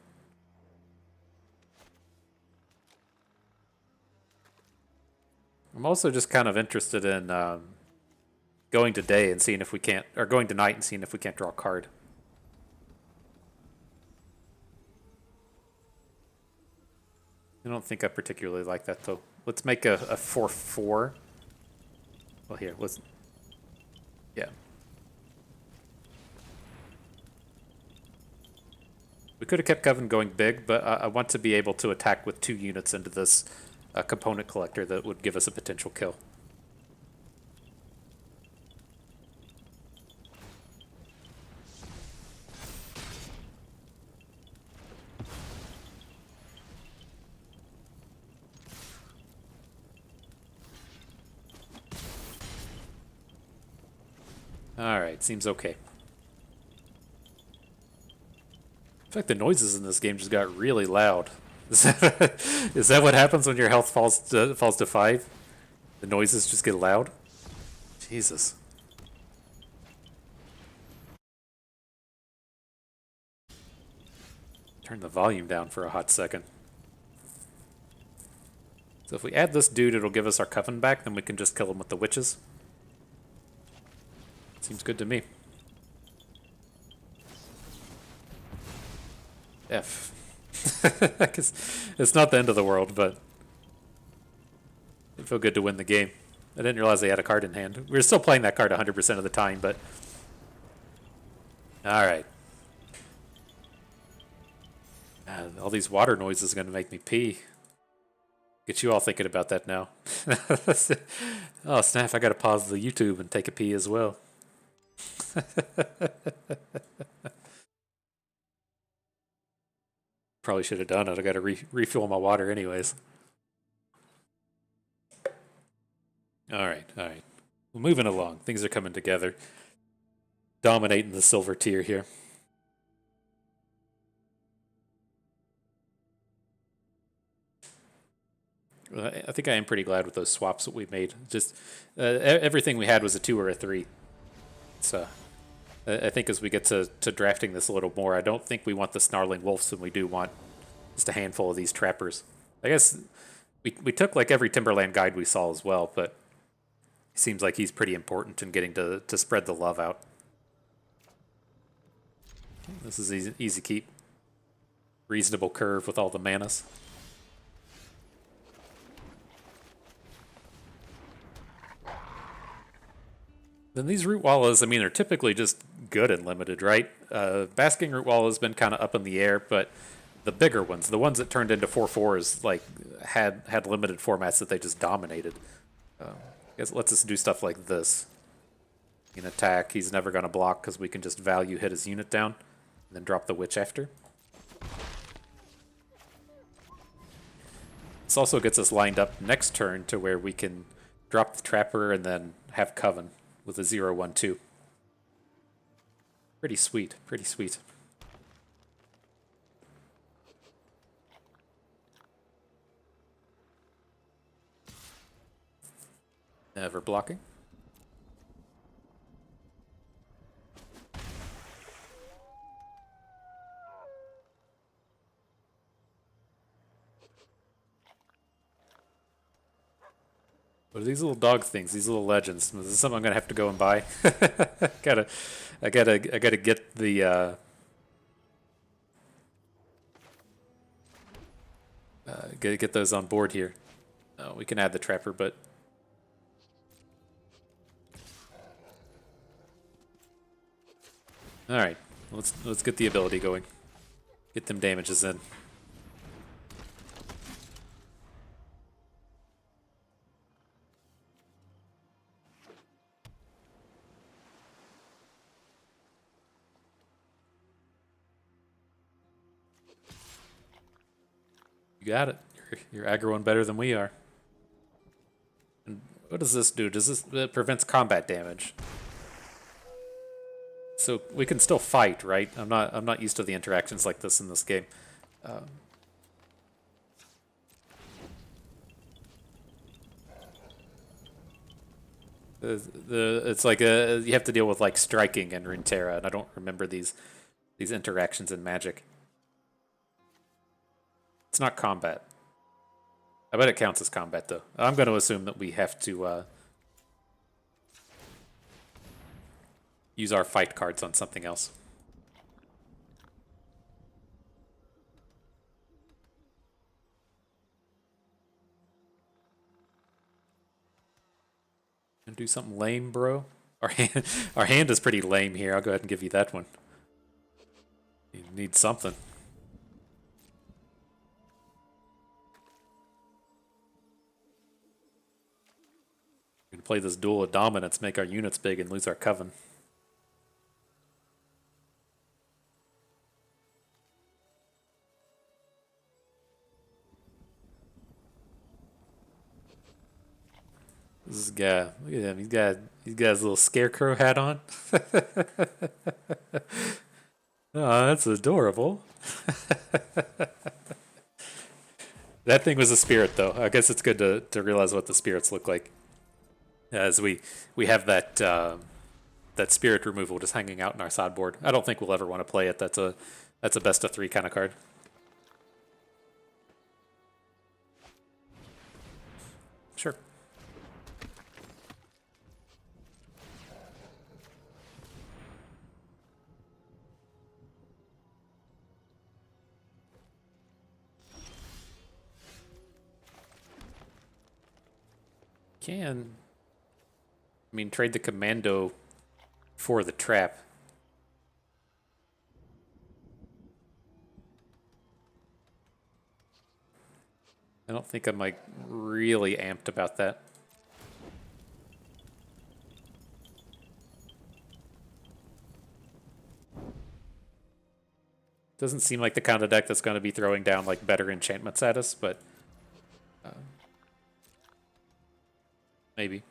I'm also just kind of interested in going to day and seeing if we can't, or going to night and seeing if we can't draw a card. I don't think I particularly like that, though. Let's make a 4/4. Well, here, let's... Yeah. We could have kept Coven going big, but I want to be able to attack with 2 units into this component collector that would give us a potential kill. Alright, seems okay. In fact, the noises in this game just got really loud. Is that what happens when your health falls to 5? The noises just get loud? Jesus. Turn the volume down for a hot second. So if we add this dude, it'll give us our Coven back, then we can just kill him with the witches. Seems good to me. F. 'Cause it's not the end of the world, but it felt good to win the game. I didn't realize they had a card in hand. We were still playing that card 100% of the time, but... Alright. All these water noises are going to make me pee. Get you all thinking about that now. Oh, snap, I got to pause the YouTube and take a pee as well. Probably should have done it. I got to refill my water anyways. Alright. Well, moving along. Things are coming together. Dominating the silver tier here. I think I am pretty glad with those swaps that we made. Just everything we had was a 2 or a 3. So I think as we get to drafting this a little more, I don't think we want the snarling wolves, and we do want just a handful of these trappers. I guess we took like every Timberland guide we saw as well, but it seems like he's pretty important in getting to spread the love out. This is easy keep. Reasonable curve with all the manas. Then these root wallas, I mean, they're typically just good and limited, right? Basking root wall has been kind of up in the air, but the bigger ones, the ones that turned into 4/4s, like had limited formats that they just dominated. I guess let's just do stuff like this. In attack, he's never going to block because we can just value hit his unit down, and then drop the witch after. This also gets us lined up next turn to where we can drop the trapper and then have Coven with a 0/1/2. Pretty sweet, pretty sweet. Never blocking. What are these little dog things? These little legends? This is something I'm gonna have to go and buy. I gotta get the get those on board here. We can add the trapper, but all right. Let's get the ability going. Get them damages in. You got it. You're aggroing better than we are. And what does this do? Does this it prevents combat damage? So we can still fight, right? I'm not used to the interactions like this in this game. It's like you have to deal with like striking and Runeterra, and I don't remember these interactions in Magic. It's not combat. I bet it counts as combat though. I'm going to assume that we have to use our fight cards on something else. And do something lame, bro. Our hand is pretty lame here. I'll go ahead and give you that one. You need something. We can play this duel of dominance, make our units big, and lose our Coven. This guy, look at him. He's got his little scarecrow hat on. Oh, that's adorable. That thing was a spirit, though. I guess it's good to realize what the spirits look like. As we have that that spirit removal just hanging out in our sideboard. I don't think we'll ever want to play it. That's a best of 3 kind of card. Sure. Can, I mean, trade the commando for the trap. I don't think I'm like really amped about that. Doesn't seem like the kind of deck that's going to be throwing down like better enchantments at us, but maybe.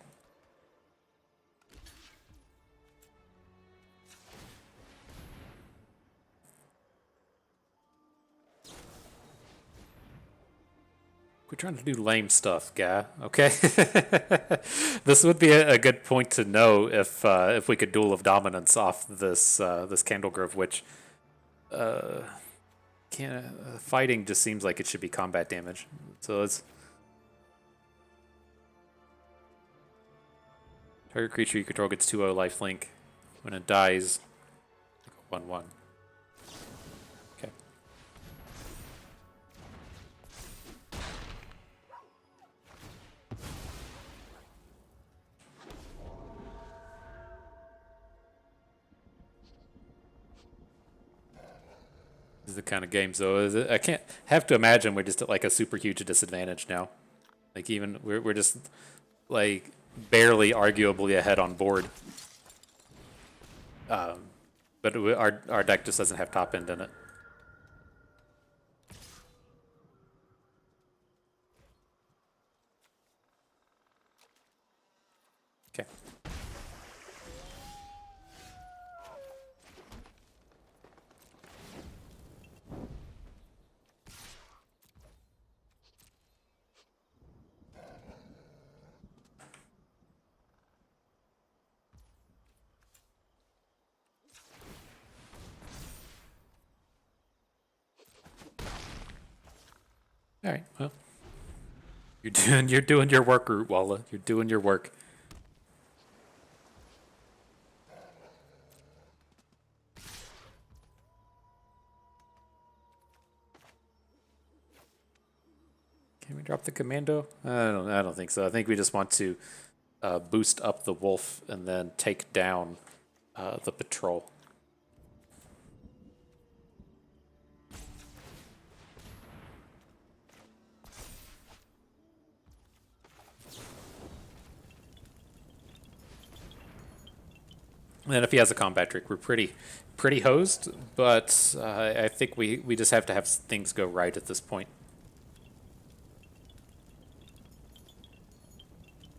We're trying to do lame stuff, guy. Okay, this would be a good point to know if we could Duel of Dominance off this this Candlegrove Witch. Can't fighting just seems like it should be combat damage. So let's target creature you control gets 2/0 lifelink. When it dies, 1/1. Okay. This is the kind of game, though. I can't have to imagine we're just at like a super huge disadvantage now. Like even we're just like barely arguably ahead on board. But our deck just doesn't have top end in it. Okay. All right. Well, you're doing your work, Root Walla. You're doing your work. Can we drop the commando? I don't think so. I think we just want to boost up the wolf and then take down the patrol. And then if he has a combat trick, we're pretty hosed. But I think we just have to have things go right at this point.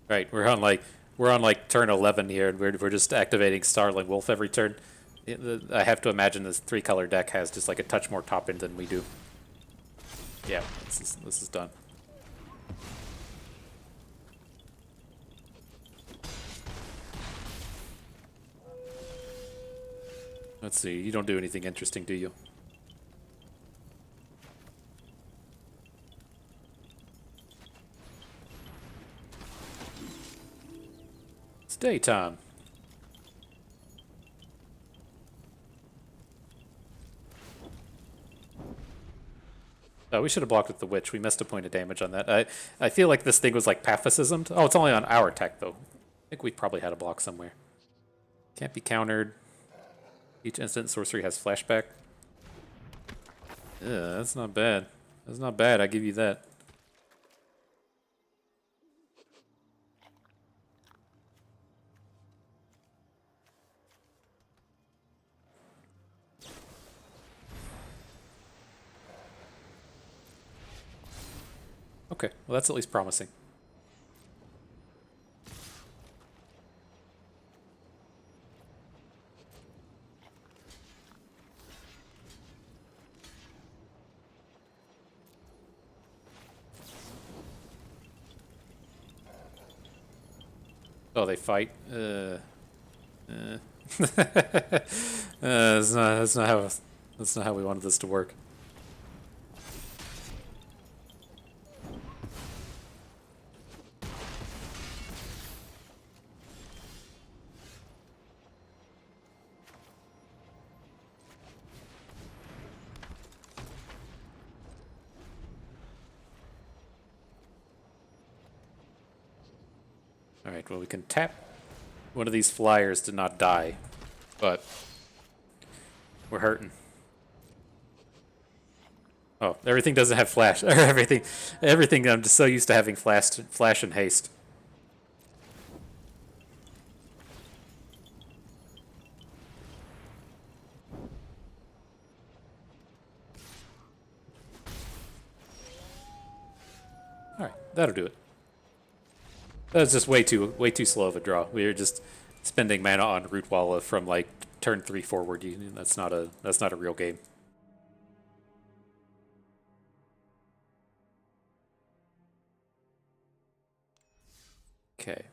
Right, we're on like turn 11 here, and we're just activating Starling Wolf every turn. I have to imagine this 3-color deck has just like a touch more top end than we do. Yeah, this is done. Let's see. You don't do anything interesting, do you? It's daytime. Oh, we should have blocked with the witch. We missed a point of damage on that. I feel like this thing was like pacifismed. Oh, it's only on our tech though. I think we probably had a block somewhere. Can't be countered. Each instant sorcery has flashback. Yeah, that's not bad. That's not bad. I give you that. Okay, well that's at least promising. Oh, they fight. That's not how we wanted this to work. Alright, well we can tap one of these flyers to not die, but we're hurting. Oh, everything doesn't have flash. everything. I'm just so used to having flash and haste. All right, that'll do it. That was just way too slow of a draw. We were just spending mana on Rootwalla from like turn 3 forward. That's not a real game. Okay.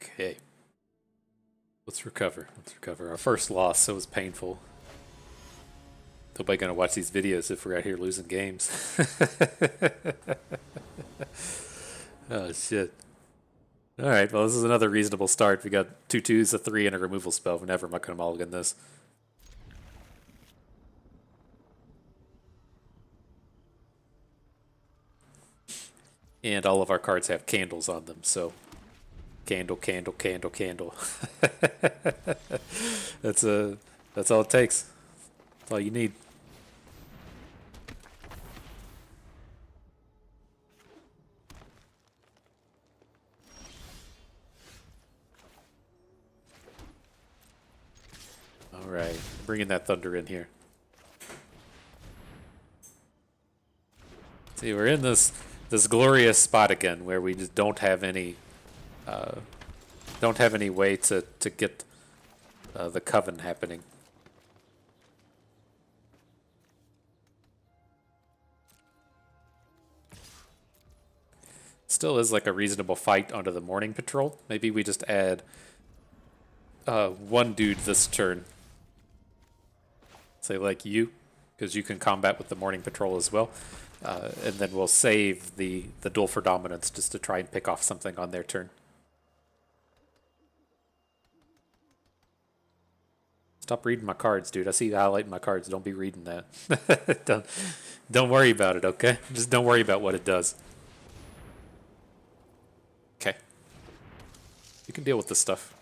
Okay. Let's recover. Let's recover. Our first loss, so it was painful. Nobody gonna watch these videos if we're out here losing games. Oh shit. Alright, well this is another reasonable start. We got 2 2s, a 3, and a removal spell. We're never gonna mulligan this. And all of our cards have candles on them, so candle, candle, candle, candle. That's all it takes. That's all you need. All right, bringing that thunder in here. See, we're in this glorious spot again where we just don't have any way to get the Coven happening. Still is like a reasonable fight onto the morning patrol. Maybe we just add one dude this turn. Say like you, because you can combat with the morning patrol as well. And then we'll save the duel for dominance just to try and pick off something on their turn. Stop reading my cards, dude. I see you highlighting my cards. Don't be reading that. don't worry about it, okay? Just don't worry about what it does. Okay. You can deal with this stuff.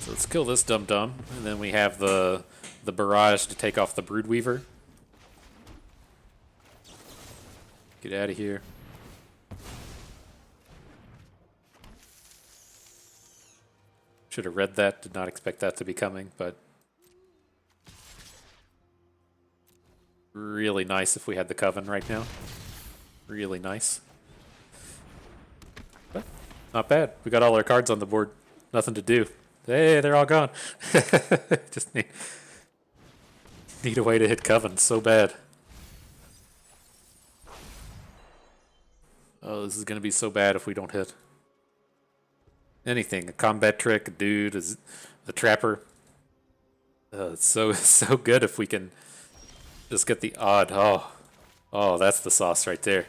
So let's kill this dum-dum, and then we have the barrage to take off the Broodweaver. Get out of here. Should have read that, did not expect that to be coming, but really nice if we had the Coven right now. Really nice. But not bad. We got all our cards on the board. Nothing to do. Hey, they're all gone. Just need a way to hit Coven so bad. Oh, this is going to be so bad if we don't hit anything. A combat trick, a dude, a trapper. It's so good if we can just get the odd. Oh, that's the sauce right there.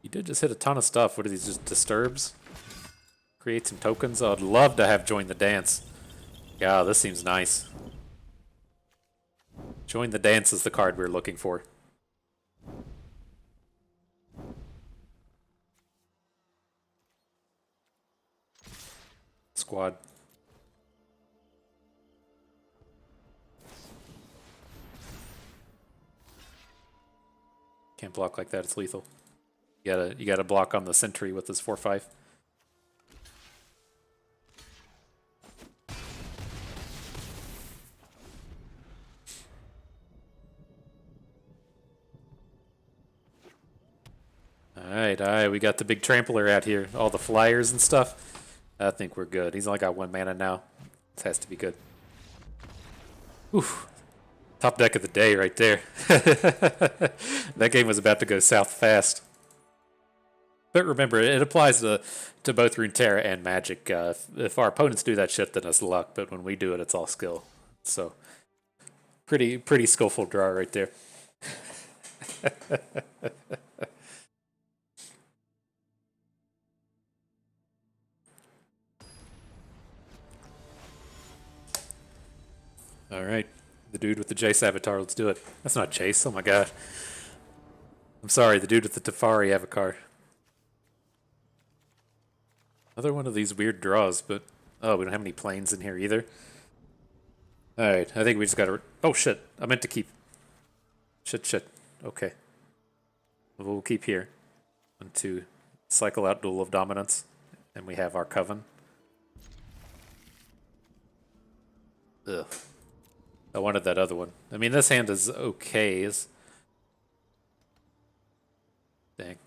You did just hit a ton of stuff. What are these, just disturbs? Create some tokens. I'd love to have Join the Dance. Yeah, this seems nice. Join the Dance is the card we're looking for. Squad. Can't block like that, it's lethal. You gotta block on the sentry with this 4/5. Alright, we got the big trampler out here. All the flyers and stuff. I think we're good. He's only got 1 mana now. This has to be good. Oof. Top deck of the day right there. That game was about to go south fast. But remember, it applies to both Runeterra and Magic. If our opponents do that shit, then it's luck. But when we do it, it's all skill. So, pretty skillful draw right there. All right, the dude with the Jace avatar. Let's do it. That's not Jace. Oh my god. I'm sorry, the dude with the Tefari Avatar. Another one of these weird draws, but oh, we don't have any planes in here either. Alright, I think we just gotta... Oh shit, I meant to keep... Shit. Okay. We'll keep here. And to cycle out Duel of Dominance. And we have our Coven. Ugh. I wanted that other one. I mean, this hand is okay. Dang.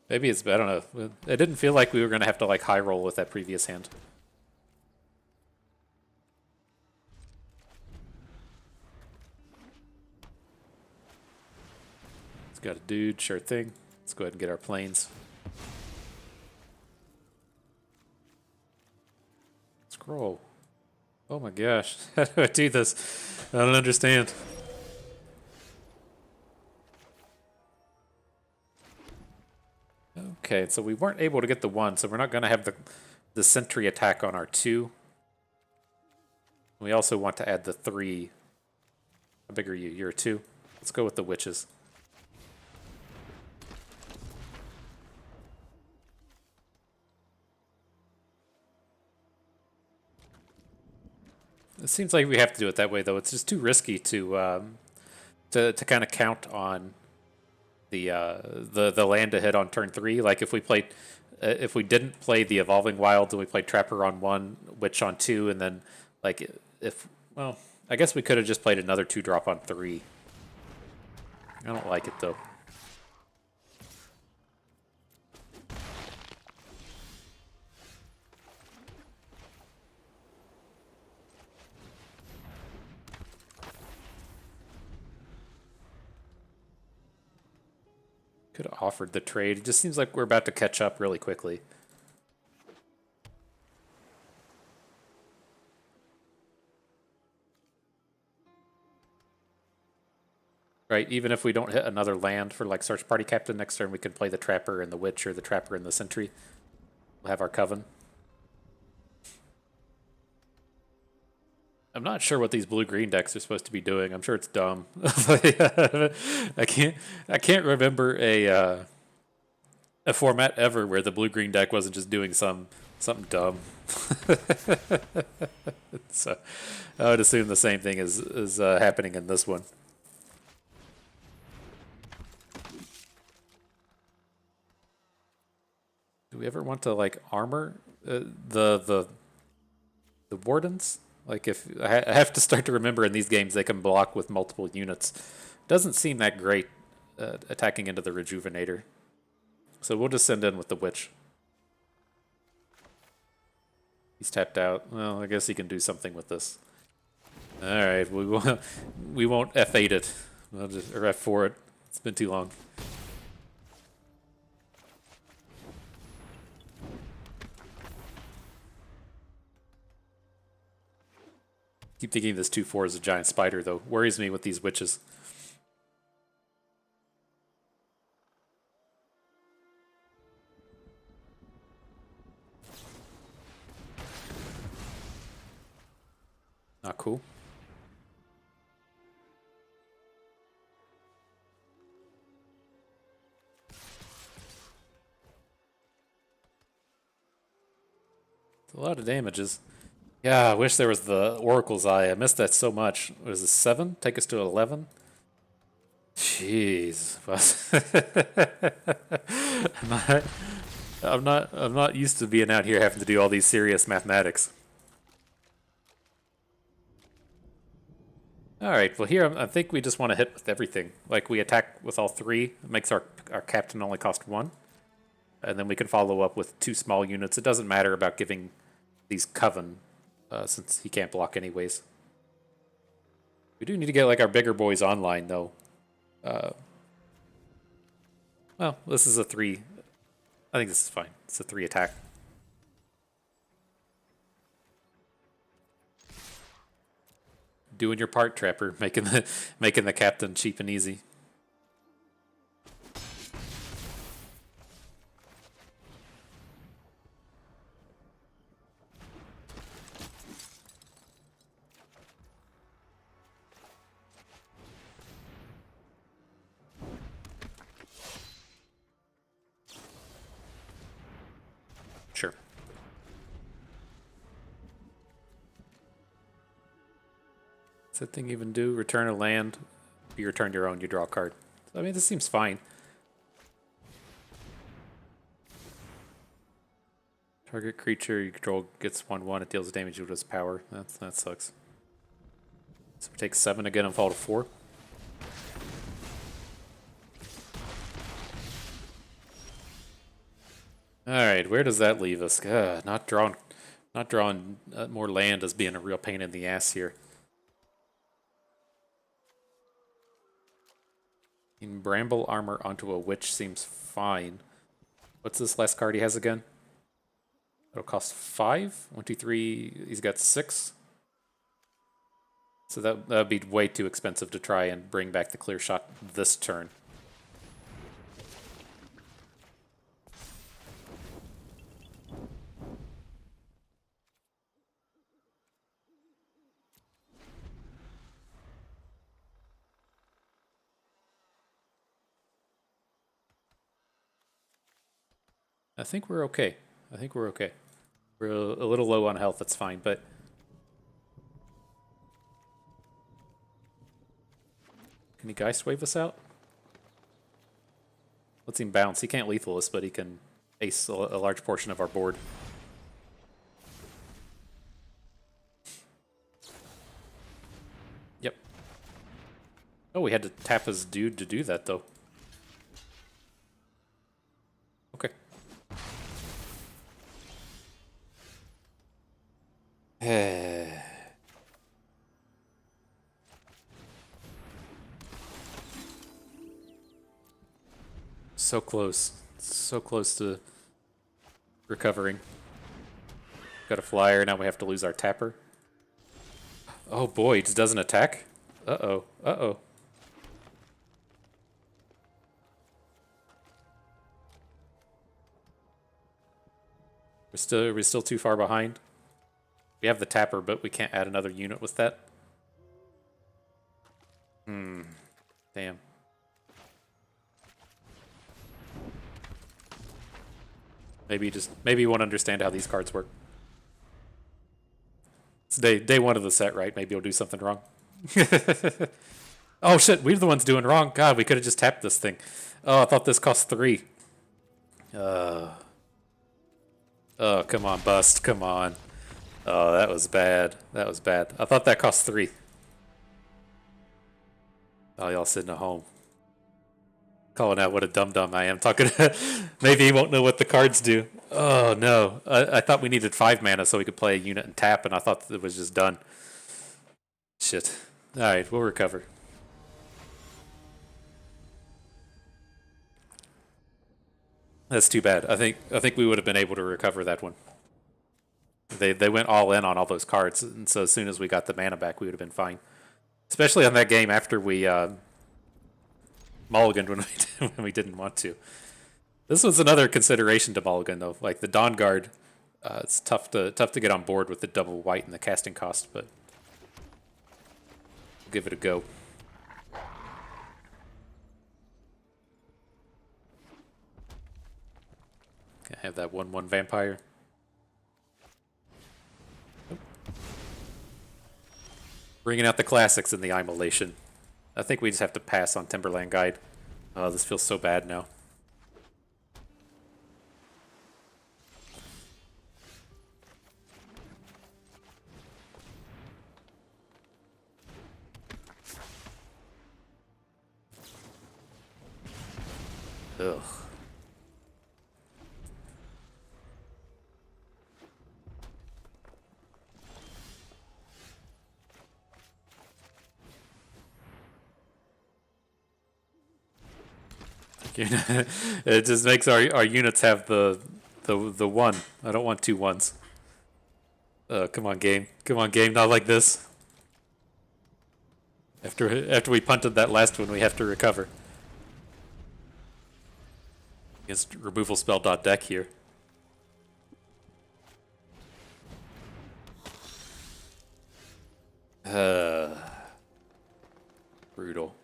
Maybe it's... I don't know. It didn't feel like we were going to have to, like, high roll with that previous hand. It's got a dude. Sure thing. Let's go ahead and get our planes. Scroll. Oh my gosh. How do I do this? I don't understand. Okay, so we weren't able to get the 1, so we're not going to have the sentry attack on our 2. We also want to add the 3. How big are you? You're a 2. Let's go with the witches. It seems like we have to do it that way, though. It's just too risky to kind of count on the land to hit on turn 3. Like if we didn't play the Evolving Wilds and we played Trapper on 1, Witch on 2, and then like well, I guess we could have just played another 2-drop on 3. I don't like it though. Could have offered the trade. It just seems like we're about to catch up really quickly. Right, even if we don't hit another land for like Search Party Captain next turn, we can play the Trapper and the Witch or the Trapper and the Sentry. We'll have our Coven. I'm not sure what these blue-green decks are supposed to be doing. I'm sure it's dumb. I can't remember a format ever where the blue-green deck wasn't just doing something dumb. So I would assume the same thing is happening in this one. Do we ever want to like armor the wardens? Like if I have to start to remember in these games they can block with multiple units. Doesn't seem that great attacking into the Rejuvenator. So we'll just send in with the Witch. He's tapped out. Well, I guess he can do something with this. All right, we won't F8 it. We'll just, or F4 it. It's been too long. Keep thinking this 2/4 is a giant spider, though. Worries me with these witches. Not cool. It's a lot of damages. Yeah, I wish there was the Oracle's Eye. I missed that so much. Was it 7? Take us to 11? Jeez. I'm not used to being out here having to do all these serious mathematics. Alright, well here I think we just want to hit with everything. Like we attack with all 3. It makes our captain only cost 1. And then we can follow up with 2 small units. It doesn't matter about giving these Coven, since he can't block anyways. We do need to get like our bigger boys online though. Well, this is a 3. I think this is fine. It's a 3 attack. Doing your part, Trapper, making the captain cheap and easy. What's that thing even do? Return a land. If you return your own, you draw a card. I mean, this seems fine. Target creature you control gets 1/1. It deals damage with its power. That sucks. So we take 7 again and fall to 4. Alright, where does that leave us? Not drawing more land as being a real pain in the ass here. In Bramble Armor onto a Witch seems fine. What's this last card he has again? It'll cost 5? 1, 2, 3. He's got 6. So that would be way too expensive to try and bring back the clear shot this turn. I think we're okay. We're a little low on health, that's fine, but... Can he Geist Wave us out? Let's him bounce. He can't lethal us, but he can ace a large portion of our board. Yep. Oh, we had to tap his dude to do that, though. Okay. So close. So close to recovering. Got a flyer, now we have to lose our tapper. Oh boy, he just doesn't attack? Uh-oh. Uh-oh. We're still too far behind. We have the tapper, but we can't add another unit with that. Damn. Maybe you won't understand how these cards work. It's day 1 of the set, right? Maybe he'll do something wrong. Oh shit, we're the ones doing wrong. God, we could have just tapped this thing. Oh, I thought this cost 3. Oh, come on, bust. Come on. Oh, that was bad. That was bad. I thought that cost 3. Oh, y'all sitting at home. Calling out what a dum-dum I am. Talking maybe he won't know what the cards do. Oh, no. I thought we needed 5 mana so we could play a unit and tap, and I thought it was just done. Shit. Alright, we'll recover. That's too bad. I think we would have been able to recover that one. They went all in on all those cards, and so as soon as we got the mana back, we would have been fine. Especially on that game after we mulliganed when we didn't want to. This was another consideration to mulligan though. Like the Dawn Guard, it's tough to get on board with the double white and the casting cost, but we'll give it a go. Can I have that 1/1 vampire? Nope. Bringing out the classics in the immolation. I think we just have to pass on Timberland Guide. Oh, this feels so bad now. Ugh. It just makes our units have the 1. I don't want 2 1s. Come on, game. Come on, game. Not like this. After we punted that last one, we have to recover. Against removal spell .deck here. Brutal.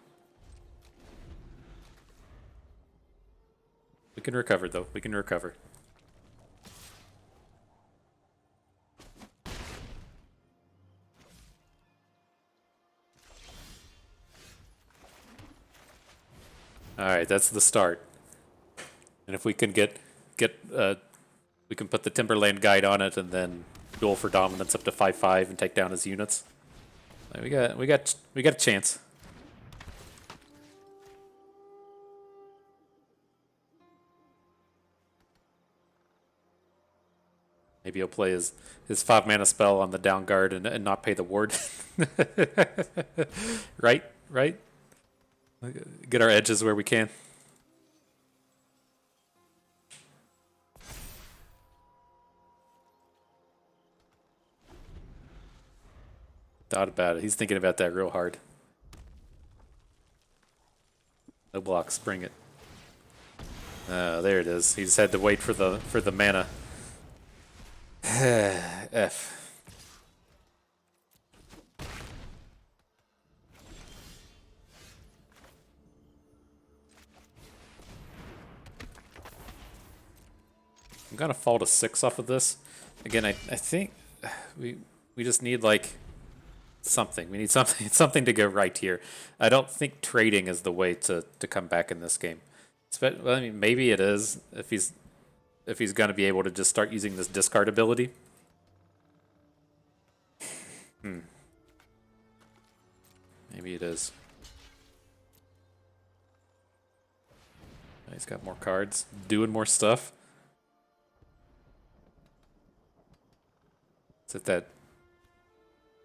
We can recover, though. We can recover. All right, that's the start. And if we can we can put the Timberland Guide on it and then duel for dominance up to 5/5 and take down his units. We got a chance. Maybe he'll play his 5 mana spell on the down guard and not pay the ward. Right? Right? Get our edges where we can. Thought about it. He's thinking about that real hard. No blocks. Bring it. There it is. He just had to wait for the mana. F. I'm gonna fall to 6 off of this. Again, I think we just need like something. We need something to go right here. I don't think trading is the way to come back in this game. Well, I mean, maybe it is if he's gonna be able to just start using this discard ability. Maybe it is. He's got more cards, doing more stuff. Is it that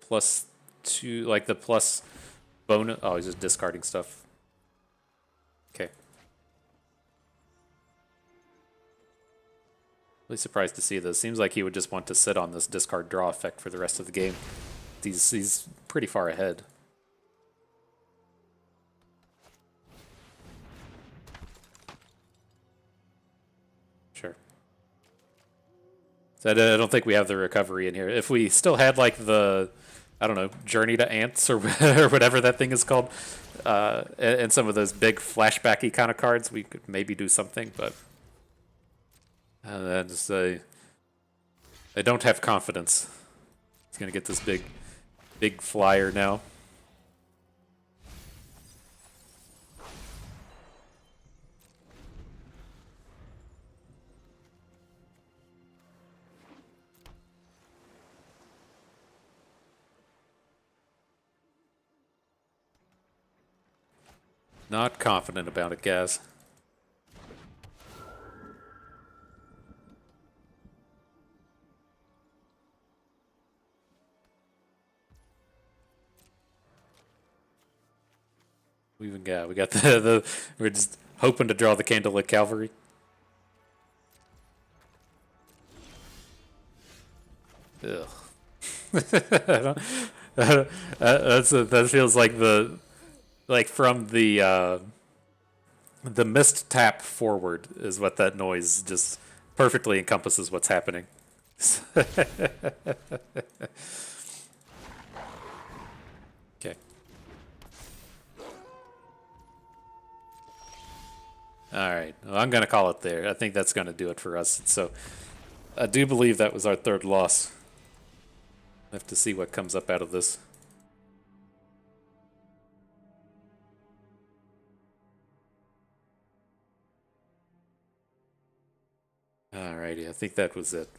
+2, like the plus bonus? Oh, he's just discarding stuff. Okay. Really surprised to see this. Seems like he would just want to sit on this discard draw effect for the rest of the game. He's pretty far ahead. Sure. So I don't think we have the recovery in here. If we still had like the, I don't know, Journey to Ants or whatever that thing is called, and some of those big flashbacky kind of cards, we could maybe do something. But I don't have confidence. He's gonna get this big flyer now. Not confident about it, Gaz. We got we're just hoping to draw the Candlelit Cavalry. Ugh. That feels like from the mist tap forward is what that noise just perfectly encompasses what's happening. Okay. All right. Well, I'm going to call it there. I think that's going to do it for us. So I do believe that was our third loss. I have to see what comes up out of this. Alrighty, I think that was it.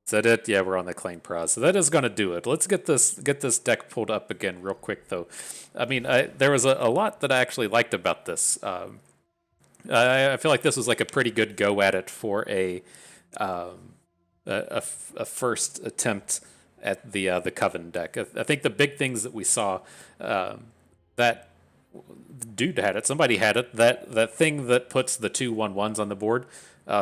Is that it? Yeah, we're on the claim pros. So that is going to do it. Let's get this deck pulled up again real quick, though. I mean, there was a lot that I actually liked about this. I feel like this was like a pretty good go at it for a first attempt at the Coven deck. I think the big things that we saw, that dude had it, somebody had it, that thing that puts the 2/1/1s on the board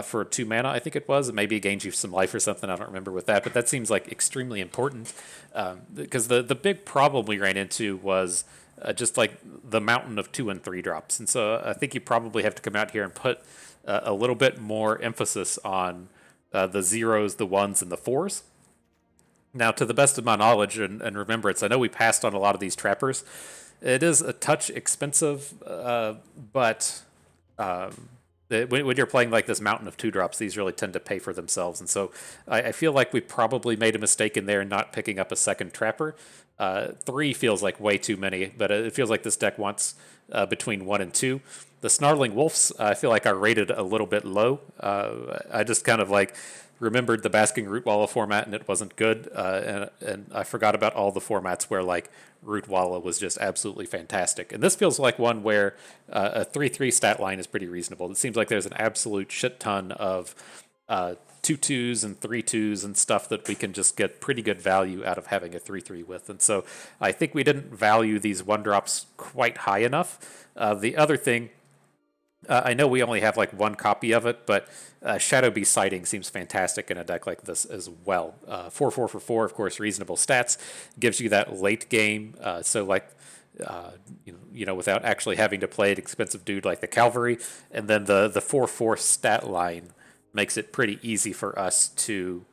for 2 mana, I think it was. Maybe it gains you some life or something. I don't remember with that, but that seems like extremely important because the big problem we ran into was just like the mountain of 2 and 3 drops. And so I think you probably have to come out here and put a little bit more emphasis on the 0s, the 1s, and the 4s. Now, to the best of my knowledge and remembrance, I know we passed on a lot of these trappers. It is a touch expensive, but when you're playing like this mountain of 2-drops, these really tend to pay for themselves. And so I feel like we probably made a mistake in there not picking up a second Trapper. 3 feels like way too many, but it feels like this deck wants between 1 and 2. The Snarling Wolves, I feel like are rated a little bit low. I just kind of like remembered the Basking Root Walla format and it wasn't good, and I forgot about all the formats where like Root Walla was just absolutely fantastic. And this feels like one where a 3/3 stat line is pretty reasonable. It seems like there's an absolute shit ton of 2/2s and 3/2s and stuff that we can just get pretty good value out of having a 3/3 with. And so I think we didn't value these 1-drops quite high enough. The other thing, I know we only have like 1 copy of it, but Shadow Beast Sighting seems fantastic in a deck like this as well. 4/4 for 4, of course, reasonable stats. Gives you that late game, so like, without actually having to play an expensive dude like the Cavalry. And then the 4/4 stat line makes it pretty easy for us to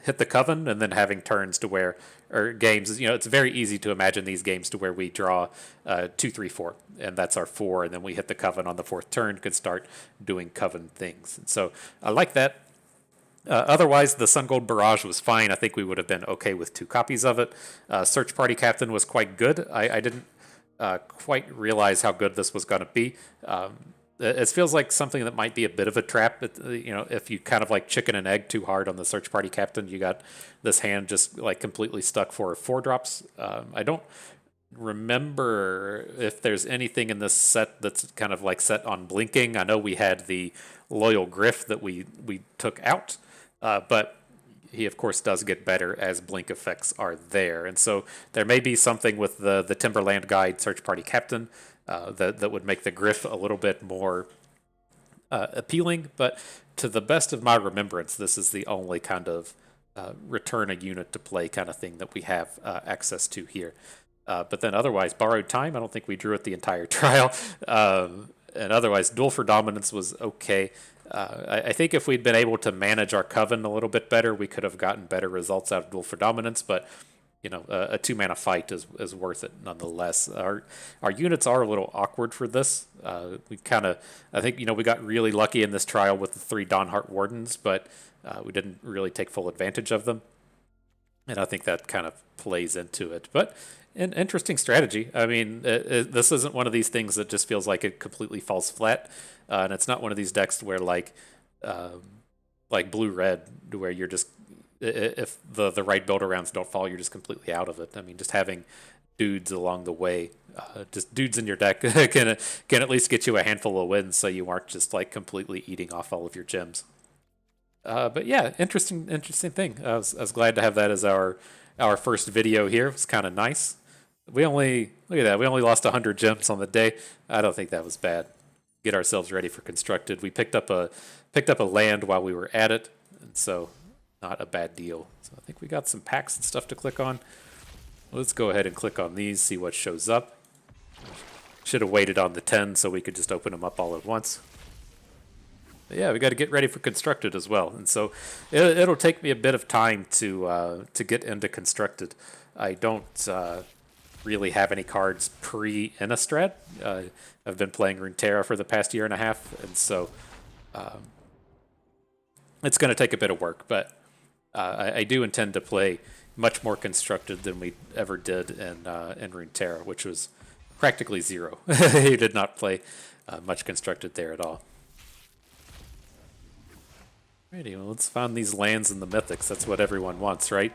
hit the Coven, and then having turns to where, or games, it's very easy to imagine these games to where we draw 2, 3, 4, and that's our 4, and then we hit the Coven on the 4th turn, could start doing Coven things. And so I like that. Otherwise, the Sun Gold Barrage was fine. I think we would have been okay with 2 copies of it. Search Party Captain was quite good. I didn't quite realize how good this was going to be. It feels like something that might be a bit of a trap. If you kind of like chicken and egg too hard on the Search Party Captain, you got this hand just like completely stuck for 4-drops. I don't remember if there's anything in this set that's kind of like set on blinking. I know we had the Loyal Griff that we took out, but he of course does get better as blink effects are there. And so there may be something with the Timberland Guide Search Party Captain that would make the Griff a little bit more appealing, but to the best of my remembrance, this is the only kind of return a unit to play kind of thing that we have access to here. But then otherwise, Borrowed Time, I don't think we drew it the entire trial. And otherwise, Duel for Dominance was okay. I think if we'd been able to manage our Coven a little bit better, we could have gotten better results out of Duel for Dominance, but a 2-mana fight is worth it nonetheless. Our units are a little awkward for this. I think we got really lucky in this trial with the 3 Dawnheart Wardens, but we didn't really take full advantage of them, and I think that kind of plays into it. But an interesting strategy. I mean, this isn't one of these things that just feels like it completely falls flat, and it's not one of these decks where like blue-red, where you're just, if the right build arounds don't fall, you're just completely out of it. I mean, just having dudes along the way, just dudes in your deck can at least get you a handful of wins, so you aren't just like completely eating off all of your gems. But yeah, interesting thing. I was glad to have that as our first video here. It was kind of nice. Look at that. We only lost 100 gems on the day. I don't think that was bad. Get ourselves ready for Constructed. We picked up a land while we were at it, and so not a bad deal. So I think we got some packs and stuff to click on. Let's go ahead and click on these, see what shows up. Should have waited on the 10 so we could just open them up all at once. But yeah, we got to get ready for Constructed as well, and so it'll take me a bit of time to get into Constructed. I don't really have any cards pre-Innistrad. I've been playing Runeterra for the past year and a half, and so it's going to take a bit of work, but I do intend to play much more Constructed than we ever did in Runeterra, which was practically 0. He did not play much Constructed there at all. Alrighty, well, let's find these lands in the Mythics. That's what everyone wants, right?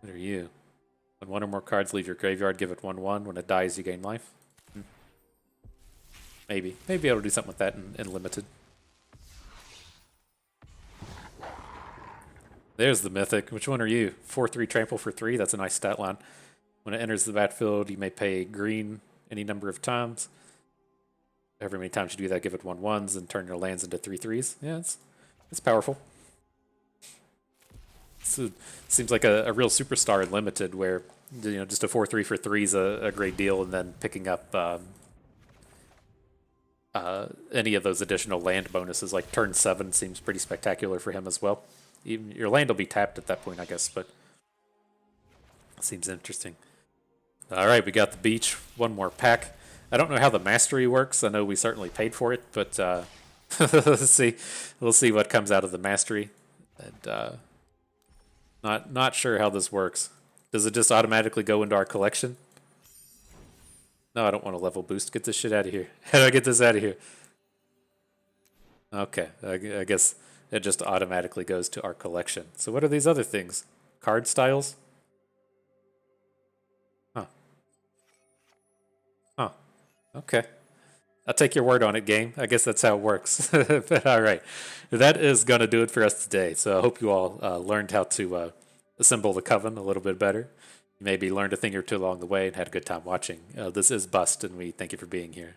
What are you? When 1 or more cards leave your graveyard, give it 1/1. When it dies, you gain life. Maybe I'll do something with that in Limited. There's the Mythic. Which one are you? 4/3 trample for 3. That's a nice stat line. When it enters the battlefield, you may pay green any number of times. However many times you do that, give it 1/1s and turn your lands into 3/3s. Yeah, it's powerful. So it seems like a real superstar in Limited, where just a 4/3 for 3 is a great deal, and then picking up any of those additional land bonuses, like turn 7, seems pretty spectacular for him as well. Even your land will be tapped at that point, I guess, but it seems interesting. All right, we got the beach. One more pack. I don't know how the mastery works. I know we certainly paid for it, but let's see. We'll see what comes out of the mastery. And not sure how this works. Does it just automatically go into our collection? No, I don't want a level boost. Get this shit out of here. How do I get this out of here? Okay, I guess it just automatically goes to our collection. So what are these other things? Card styles? Huh. Huh. Okay. I'll take your word on it, game. I guess that's how it works. But all right. That is going to do it for us today. So I hope you all learned how to assemble the Coven a little bit better. You maybe learned a thing or two along the way and had a good time watching. This is Bust, and we thank you for being here.